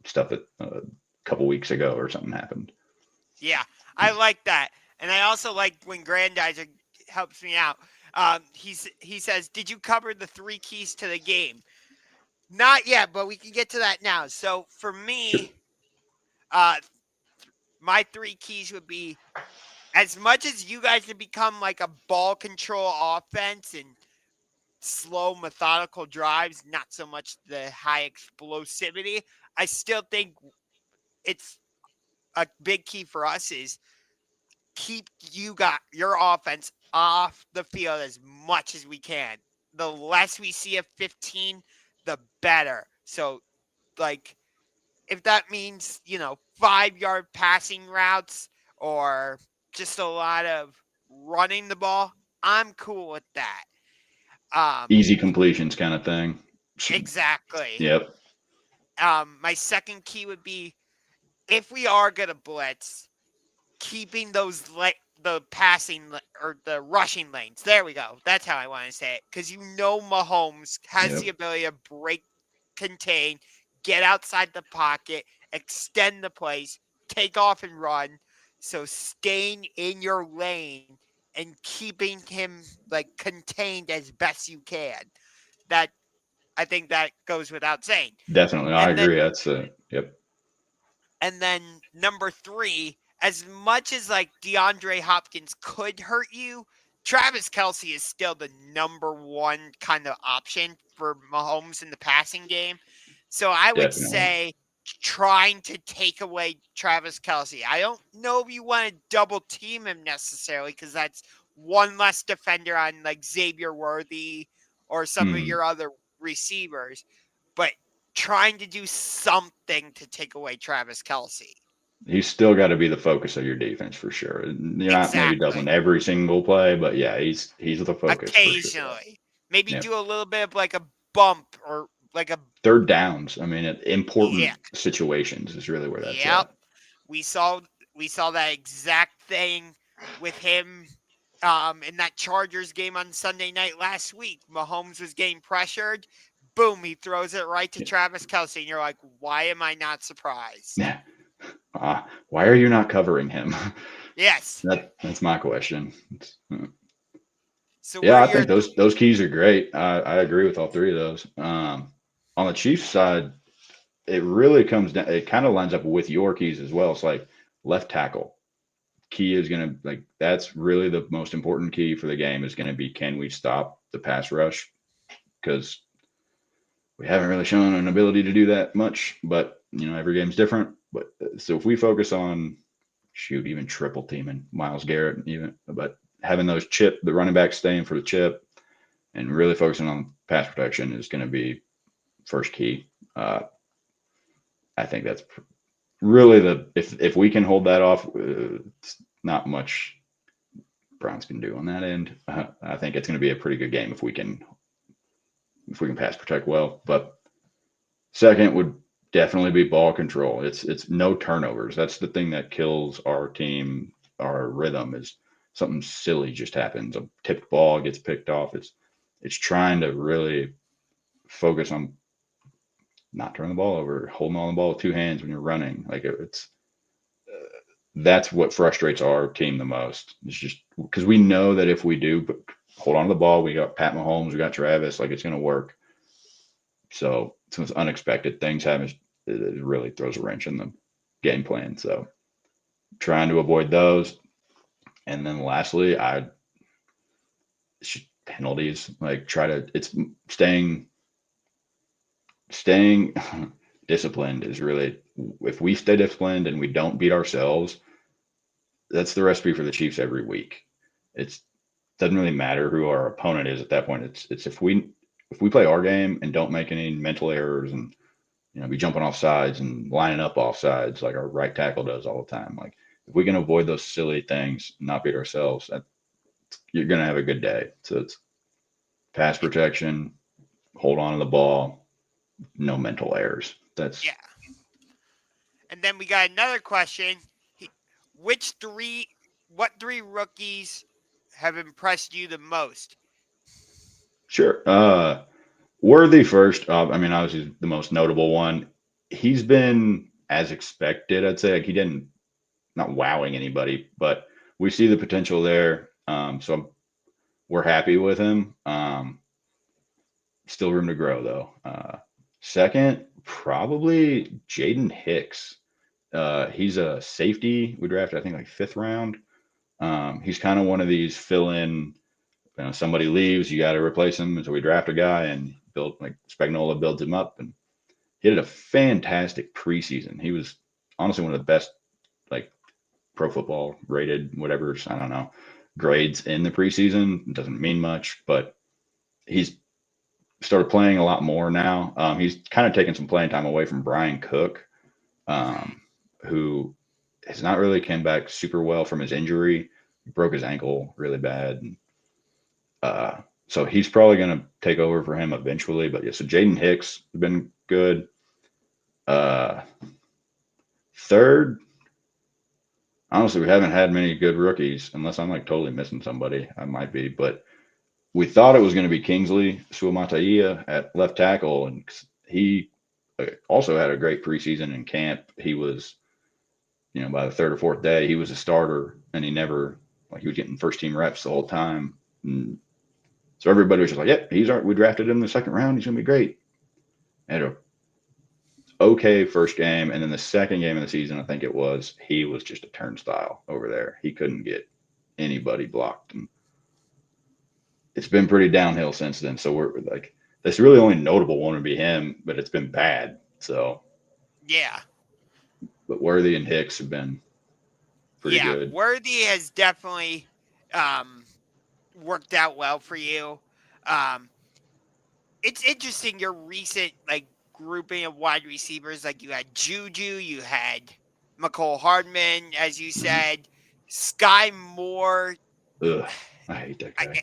stuff that a couple weeks ago or something happened. Yeah, I like that, and I also like when Grandizer helps me out. He says, "Did you cover the three keys to the game?" Not yet, but we can get to that now. So for Sure. me, my three keys would be as much as you guys have become like a ball control offense and slow, methodical drives, not so much the high explosivity. I still think it's a big key for us is keep you got your offense off the field as much as we can. The less we see of 15, the better. So, like, if that means, 5 yard passing routes or just a lot of running the ball, I'm cool with that. Um, Easy completions kind of thing. exactly. Yep. My second key would be if we are going to blitz, keeping the passing or the rushing lanes. There we go. That's how I want to say it. Because Mahomes has the Yep. ability to break, contain, get outside the pocket, extend the plays, take off and run. So staying in your lane and keeping him like contained as best you can. That I think that goes without saying. Definitely. I And then agree. That's yep. And then number three, as much as like DeAndre Hopkins could hurt you, Travis Kelce is still the number one kind of option for Mahomes in the passing game. So I would Definitely. say trying to take away Travis Kelce. I don't know if you want to double team him necessarily because that's one less defender on like Xavier Worthy or some of Hmm. your other receivers, but trying to do something to take away Travis Kelce. He's still got to be the focus of your defense for sure. You're not maybe Exactly. doubling every single play, but yeah, he's the focus for sure. Occasionally. Maybe Yeah. do a little bit of like a bump or like a Third downs. I mean, yeah. important situations is really where that's Yep. at. We saw we saw that exact thing with him in that Chargers game on Sunday night last week. Mahomes was getting pressured. Boom, he throws it right to Travis Kelce, and you're like, why am I not surprised? Yeah. Why are you not covering him? Yes. That's my question. So what Yeah, are I your think those keys are great. I agree with all three of those. On the Chiefs side, it really comes down. It kind of lines up with your keys as well. It's like left tackle. Key is going to like that's really the most important key for the game is going to be can we stop the pass rush because we haven't really shown an ability to do that much. But every game's different. But so if we focus on shoot even triple teaming Miles Garrett even, but having those the running backs staying for the chip and really focusing on pass protection is going to be first key. I think that's really if we can hold that off, it's not much Browns can do on that end. I think it's going to be a pretty good game if we can pass protect well. But second would definitely be ball control. It's no turnovers. That's the thing that kills our team. Our rhythm is something silly just happens. A tipped ball gets picked off. It's trying to really focus on not turning the ball over, holding on the ball with two hands when you're running. Like it's that's what frustrates our team the most. It's just because we know that if we do hold on to the ball, we got Pat Mahomes, we got Travis, like it's going to work. So since unexpected things happen, it really throws a wrench in the game plan. So trying to avoid those. And then lastly, penalties, like try to, it's staying disciplined is really, if we stay disciplined and we don't beat ourselves, that's the recipe for the Chiefs every week. It's doesn't really matter who our opponent is at that point. It's if we play our game and don't make any mental errors and be jumping off sides and lining up off sides like our right tackle does all the time. Like if we can avoid those silly things, not beat ourselves, you're gonna have a good day. So it's pass protection, hold on to the ball, no mental errors. That's yeah. And then we got another question. Which three what three rookies have impressed you the most? sure. Worthy first. I mean, obviously the most notable one. He's been as expected. I'd say like he didn't not wowing anybody, but we see the potential there. So we're happy with him. Still room to grow though. Second, probably Jaden Hicks. He's a safety. We drafted, I think, like fifth round. He's kind of one of these fill in. Somebody leaves, you got to replace him. And so we draft a guy and build like Spagnola builds him up, and he did a fantastic preseason. He was honestly one of the best Pro Football rated, whatever, I don't know, grades in the preseason. It doesn't mean much, but he's started playing a lot more now. He's kind of taken some playing time away from Brian Cook, Mm-hmm. who has not really came back super well from his injury. He broke his ankle really bad. And, uh, so he's probably going to take over for him eventually. But yeah, so Jaden Hicks has been good. Uh, Third, honestly, we haven't had many good rookies, unless I'm like totally missing somebody. I might be, but we thought it was going to be Kingsley Suamataia at left tackle, and he also had a great preseason in camp. He was, by the third or fourth day, he was a starter, and he never he was getting first team reps the whole time. And so everybody was just like, "Yep, he's our. We drafted him in the second round. He's going to be great." Had a okay first game, and then the second game of the season, I think it was, he was just a turnstile over there. He couldn't get anybody blocked, and it's been pretty downhill since then. So we're like, this really only notable one would be him, but it's been bad. So, Yeah. but Worthy and Hicks have been pretty Yeah. good. Worthy has definitely um, worked out well for you. Um, it's interesting your recent like grouping of wide receivers. Like you had Juju, you had McCole Hardman, as you Mhm. said, Sky Moore. Ugh, I hate that guy.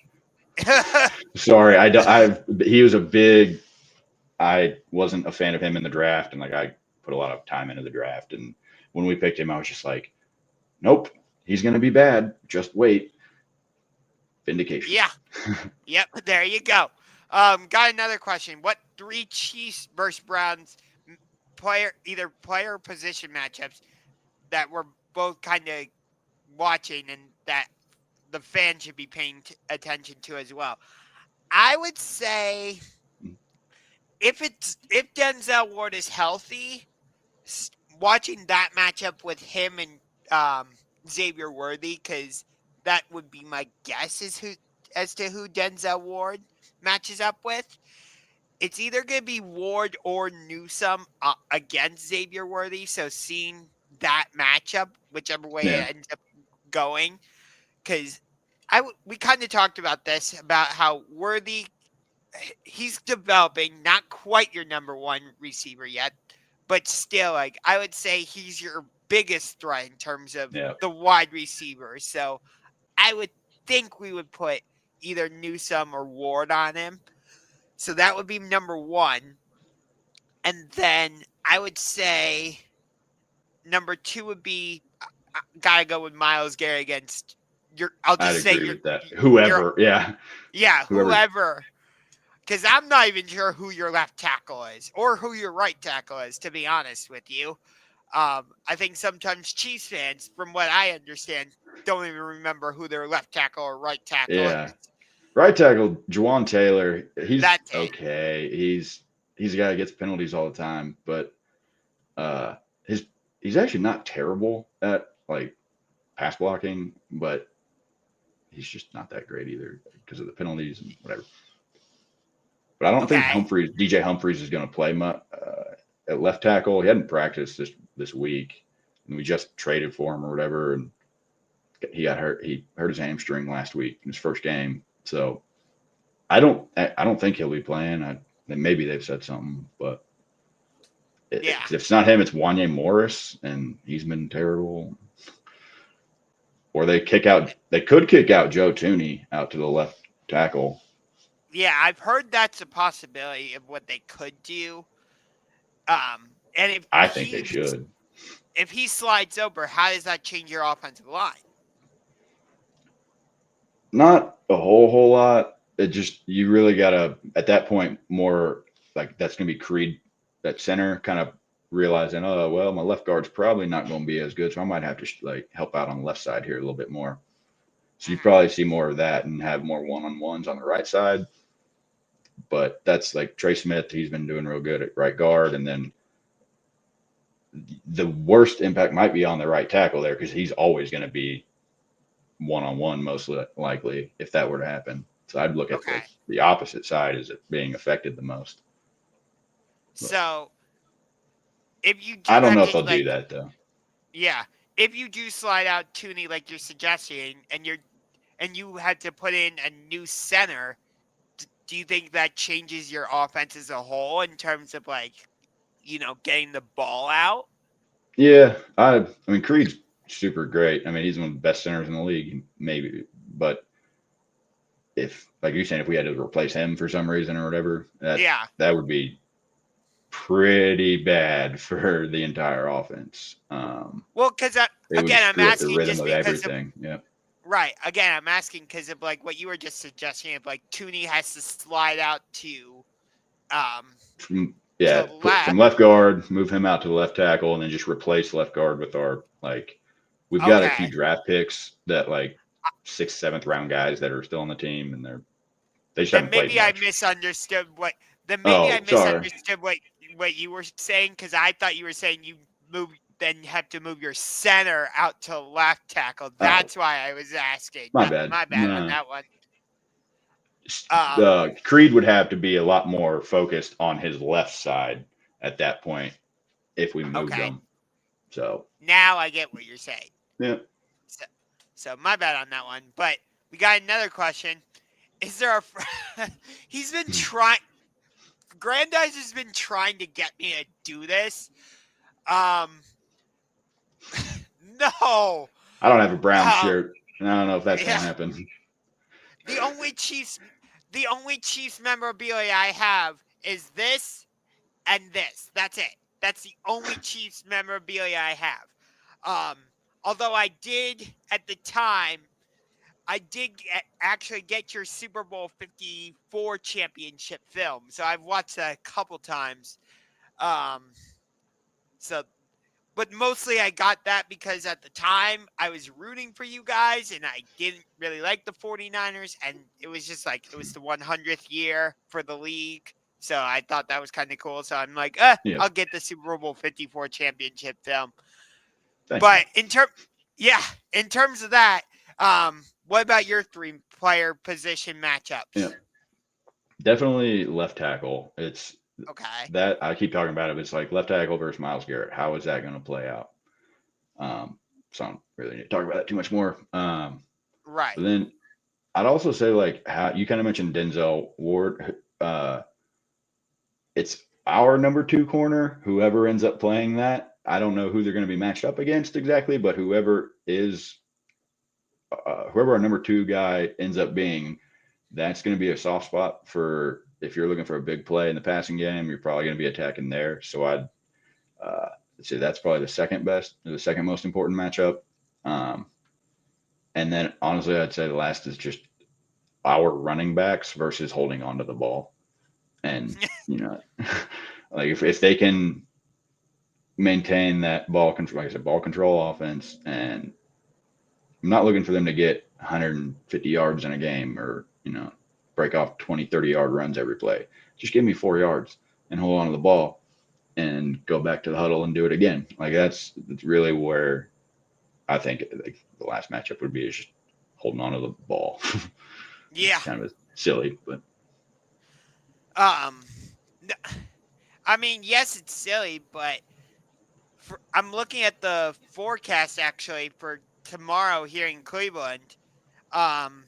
I, Sorry, I don't. He was a big. I wasn't a fan of him in the draft, and like I put a lot of time into the draft, and when we picked him, I was just like, nope, he's gonna be bad. Just wait. Vindication. yeah. Yep. There you go. Got another question. What three Chiefs versus Browns player or position matchups that we're both kind of watching and that the fans should be paying attention to as well? I would say if Denzel Ward is healthy, watching that matchup with him and Xavier Worthy, because that would be my guess as to who Denzel Ward matches up with. It's either going to be Ward or Newsome against Xavier Worthy. So seeing that matchup, whichever way Yeah, it ends up going, because we kind of talked about this about how Worthy he's developing, not quite your number one receiver yet, but still, like I would say he's your biggest threat in terms of yeah, the wide receivers. So I would think we would put either Newsome or Ward on him. So that would be number one. And then I would say number two would be gotta go with Miles Garrett against your. I'll I'd just say agree with that. your Whoever, yeah, yeah, whoever. whoever. Because I'm not even sure who your left tackle is or who your right tackle is, to be honest with you. I think sometimes Chiefs fans, from what I understand, don't even remember who their left tackle or right tackle Yeah, is. right tackle Juwan Taylor. He's That's it. okay. He's a guy that gets penalties all the time, but uh, his he's actually not terrible at like pass blocking, but he's just not that great either because of the penalties and whatever. But I don't think Okay. DJ Humphreys is going to play much at left tackle. He hadn't practiced this week, and we just traded for him or whatever, and he got hurt. He hurt his hamstring last week in his first game, so I don't think he'll be playing. Maybe they've said something, but Yeah. if it's not him, it's Wanye Morris, and he's been terrible. Or they could kick out Joe Tooney out to the left tackle. Yeah, I've heard that's a possibility of what they could do. And I think they should. if he slides over, how does that change your offensive line? Not a whole lot. It just you really gotta at that point more like that's gonna be Creed that center kind of realizing, oh well, my left guard's probably not going to be as good, so I might have to like help out on the left side here a little bit more. So you Mm-hmm. probably see more of that and have more one-on-ones on the right side. But that's like Trey Smith. He's been doing real good at right guard, and then the worst impact might be on the right tackle there because he's always going to be one-on-one most likely if that were to happen. So I'd look at Okay. the opposite side as it being affected the most. But So if you I do don't have know if to they'll do like that though. yeah, if you do slide out Tooney like you're suggesting, and you had to put in a new center, do you think that changes your offense as a whole in terms of like, getting the ball out? Yeah, I mean Creed's super great. I mean he's one of the best centers in the league, maybe. But if like you're saying, if we had to replace him for some reason or whatever, Yeah. that would be pretty bad for the entire offense. Well, because It would again, I'm screw up the asking rhythm just of because of everything. Yeah. right. Again, I'm asking because of like what you were just suggesting of like Tooney has to slide out um to Put from left. left guard, move him out to the left tackle, and then just replace left guard with our like. We've got a few Okay. draft picks that like sixth, seventh round guys that are still on the team, and they just Then haven't played maybe I much. misunderstood what. Then maybe I Oh, sorry. misunderstood what you were saying because I thought you were saying you move then have to move your center out to left tackle. Oh, That's why I was asking. my bad. My bad on No. that one. Um. Creed would have to be a lot more focused on his left side at that point if we moved Okay. him. So Now I get what you're saying. yeah, So, so my bad on that one. But we got another question. Is there a? He's been trying. Grandize has been trying to get me to do this. Um. No. I don't have a brown Um. shirt, and I don't know if that's gonna Yeah. happen. The only Chiefs. The only Chiefs memorabilia I have is this and this. That's it. That's the only Chiefs memorabilia I have. Um. Although I did at the time. I did actually get your Super Bowl 54 championship film, so I've watched that a couple times. Um, so, but mostly I got that because at the time I was rooting for you guys and I didn't really like the 49ers, and it was just like it was the 100th year for the league. So I thought that was kind of cool. So I'm like, Yeah, I'll get the Super Bowl 54 championship film. thanks, man. But yeah, in terms of that, what about your three-player position Yeah, matchups? definitely left tackle. It's Okay, that I keep talking about it. It's like left tackle versus Miles Garrett. How is that going to play out? So I don't really need to talk about that too much more. right. But then I'd also say like how you kind of mentioned Denzel Ward. It's our number two corner. Whoever ends up playing that, I don't know who they're going to be matched up against exactly, but whoever our number two guy ends up being, that's going to be a soft spot for if you're looking for a big play in the passing game. You're probably going to be attacking there. So I'd uh, say that's probably the second most important matchup. Um, and then honestly, I'd say the last is just our running backs versus holding onto the ball. And you know, like if they can maintain that ball control, like I said, ball control offense, and I'm not looking for them to get 150 yards in a game or break off 20, 30-yard runs every play. Just give me 4 yards and hold on to the ball and go back to the huddle and do it again. Like that's really where I think like the last matchup would be, is just holding on to the ball. Yeah. It's kind of silly, but Um, I mean, yes, it's silly, but I'm looking at the forecast actually for tomorrow here in Cleveland. Um,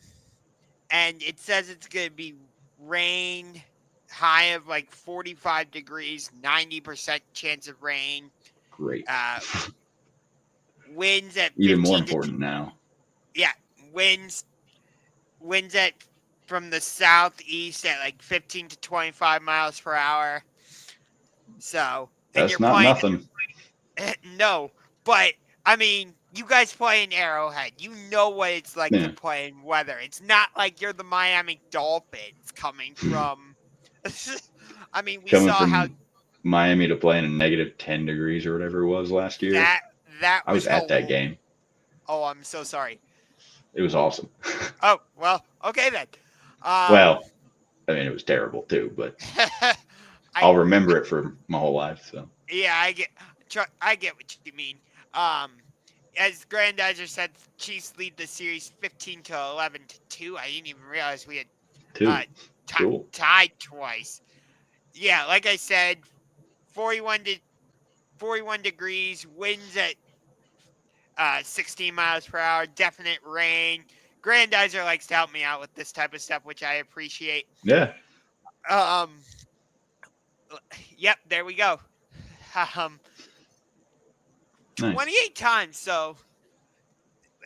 and it says it's going to be rain, high of like 45 degrees, 90% chance of rain. great. Uh, winds at Even more 15 to important now. yeah, winds at from the southeast at like 15 to 25 miles per hour. So, and That's you're not playing nothing. no, but I mean, you guys play in Arrowhead. You know what it's like to Yeah. play in weather. It's not like you're the Miami Dolphins coming from. I mean, we Coming saw how from Miami to play in a negative 10 degrees or whatever it was last year. that that I was was at that game. Oh, I'm so sorry. It was awesome. Oh well, okay then. Um, Well, I mean, it was terrible too, but I I'll remember it for my whole life. So yeah, I get what you mean. Um, as Grandizer said, Chiefs lead the series 15 to 11 to 2. I didn't even realize we had uh, two, cool. tied twice. Yeah, like I said, 41 to 41 degrees, winds at 16 miles per hour, definite rain. Grandizer likes to help me out with this type of stuff, which I appreciate. Yeah. Um, yep, there we go. Um, Nice. 28 times. So,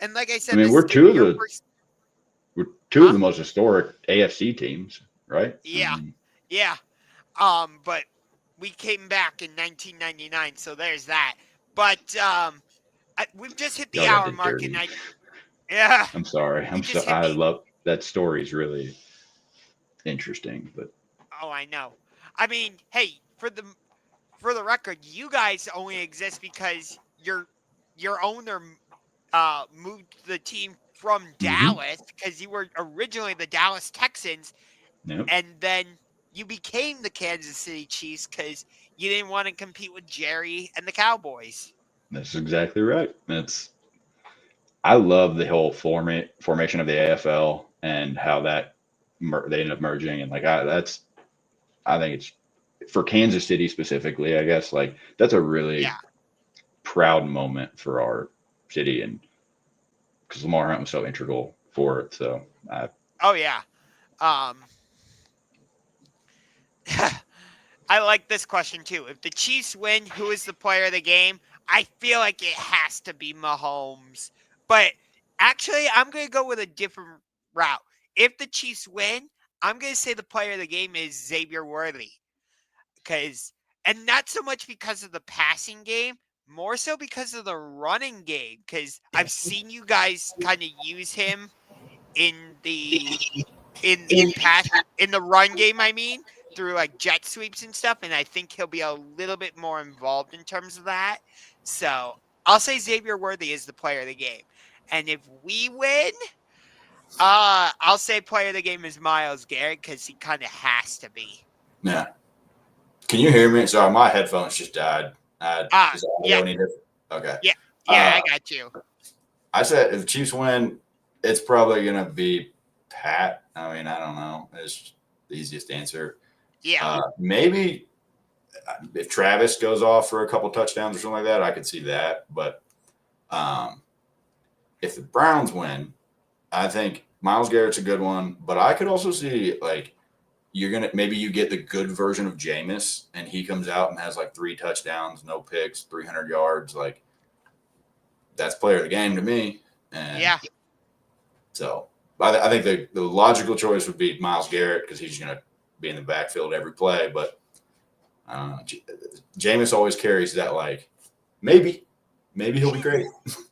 and like I I said, mean, this is we're going to be your first. two of Huh? the most historic AFC teams, right? I Yeah, mean, yeah. But we came back in 1999, so there's that. But we've just hit the y'all got hour did mark, and dirty. yeah, I'm sorry. we I'm so just hit I the. love that story is really interesting, but Oh, I know. I mean, hey, for the record, you guys only exist because your owner moved the team from mm-hmm. Dallas because you were originally the Dallas Texans, Yep. and then you became the Kansas City Chiefs because you didn't want to compete with Jerry and the Cowboys. That's exactly right. I love the whole formation of the AFL and how that they end up merging and like I think it's for Kansas City specifically. I guess like that's a really Yeah. proud moment for our city and because Lamar Hunt was so integral for it. So I, Oh yeah. Um, I like this question too. If the Chiefs win, who is the player of the game? I feel like it has to be Mahomes. But actually, I'm going to go with a different route. If the Chiefs win, I'm going to say the player of the game is Xavier Worthy. Because, and not so much because of the passing game, more so because of the running game. Because I've seen you guys kind of use him in the in the run game, I mean, through like jet sweeps and stuff, and I think he'll be a little bit more involved in terms of that. So I'll say Xavier Worthy is the player of the game. And if we win, I'll say player of the game is Miles Garrett because he kind of has to be. Yeah. Can you hear me? Sorry, my headphones just died. Is the audio Yeah, any different? Okay. yeah, yeah, Uh, I got you. I said if Chiefs win, it's probably gonna be Pat. I mean, I don't know. It's the easiest answer. Yeah, Maybe if Travis goes off for a couple touchdowns or something like that, I could see that. But um, if the Browns win, I think Miles Garrett's a good one. But I could also see like you're gonna maybe you get the good version of Jameis and he comes out and has like 3 touchdowns, no picks, 300 yards. Like that's player of the game to me. And yeah, so I think the logical choice would be Miles Garrett because he's gonna be in the backfield every play. But Jameis always carries that like maybe he'll be great.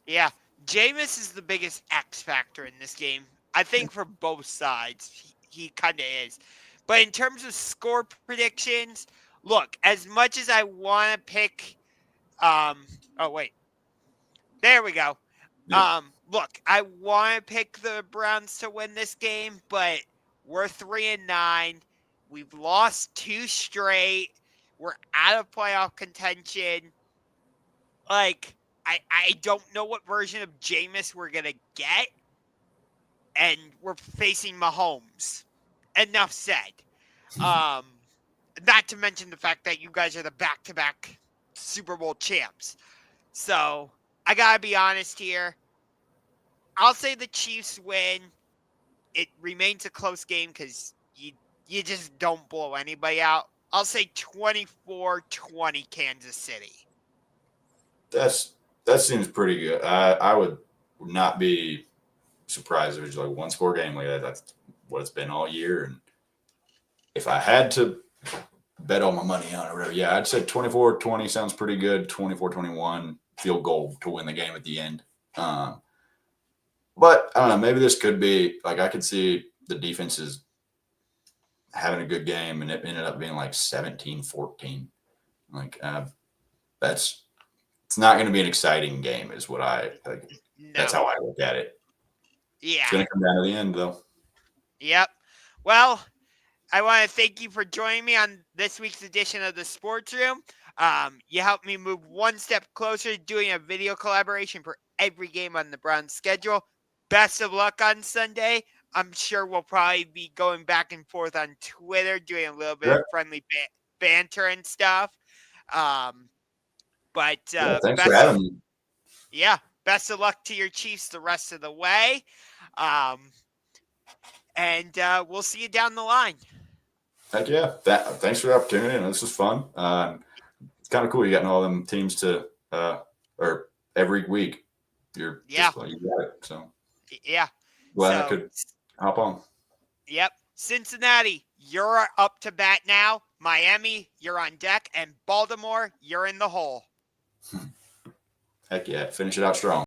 yeah. Jameis is the biggest X factor in this game. I think for both sides, he kind of is. But in terms of score predictions, look, as much as I want to pick, um, oh wait, there we go. Yeah. Look, I want to pick the Browns to win this game, but we're 3-9. We've lost two straight. We're out of playoff contention. Like, I don't know what version of Jameis we're gonna get, and we're facing Mahomes. Enough said. Um, Not to mention the fact that you guys are the back-to-back Super Bowl champs. So I gotta be honest here. I'll say the Chiefs win. It remains a close game because you just don't blow anybody out. I'll say 24-20 Kansas City. That's that seems pretty good. I would not be surprised if it was like one score game like that. That's what it's been all year. And if I had to bet all my money on it, whatever, yeah, I'd say 24-20 sounds pretty good. 24-21 field goal to win the game at the end. Um, but I don't know. Maybe this could be like I could see the defenses having a good game and it ended up being like 17-14. Like that's it's not going to be an exciting game, is what I like. That's No. how I look at it. It's Yeah. going to come down to the end, though. Yep. Well, I want to thank you for joining me on this week's edition of the Sports Room. You helped me move one step closer to doing a video collaboration for every game on the Browns schedule. Best of luck on Sunday. I'm sure we'll probably be going back and forth on Twitter, doing a little bit of Sure. friendly banter and stuff. Um, but Yeah, thanks for best, having me. yeah, best of luck to your Chiefs the rest of the way. And we'll see you down the line. Heck yeah. Thanks for the opportunity. And this was fun. It's kind of cool. You getting all them teams to, or every week. You got it. So yeah. Glad I could hop on. Yep. Cincinnati, you're up to bat now. Miami, you're on deck. And Baltimore, you're in the hole. Heck yeah. Finish it out strong.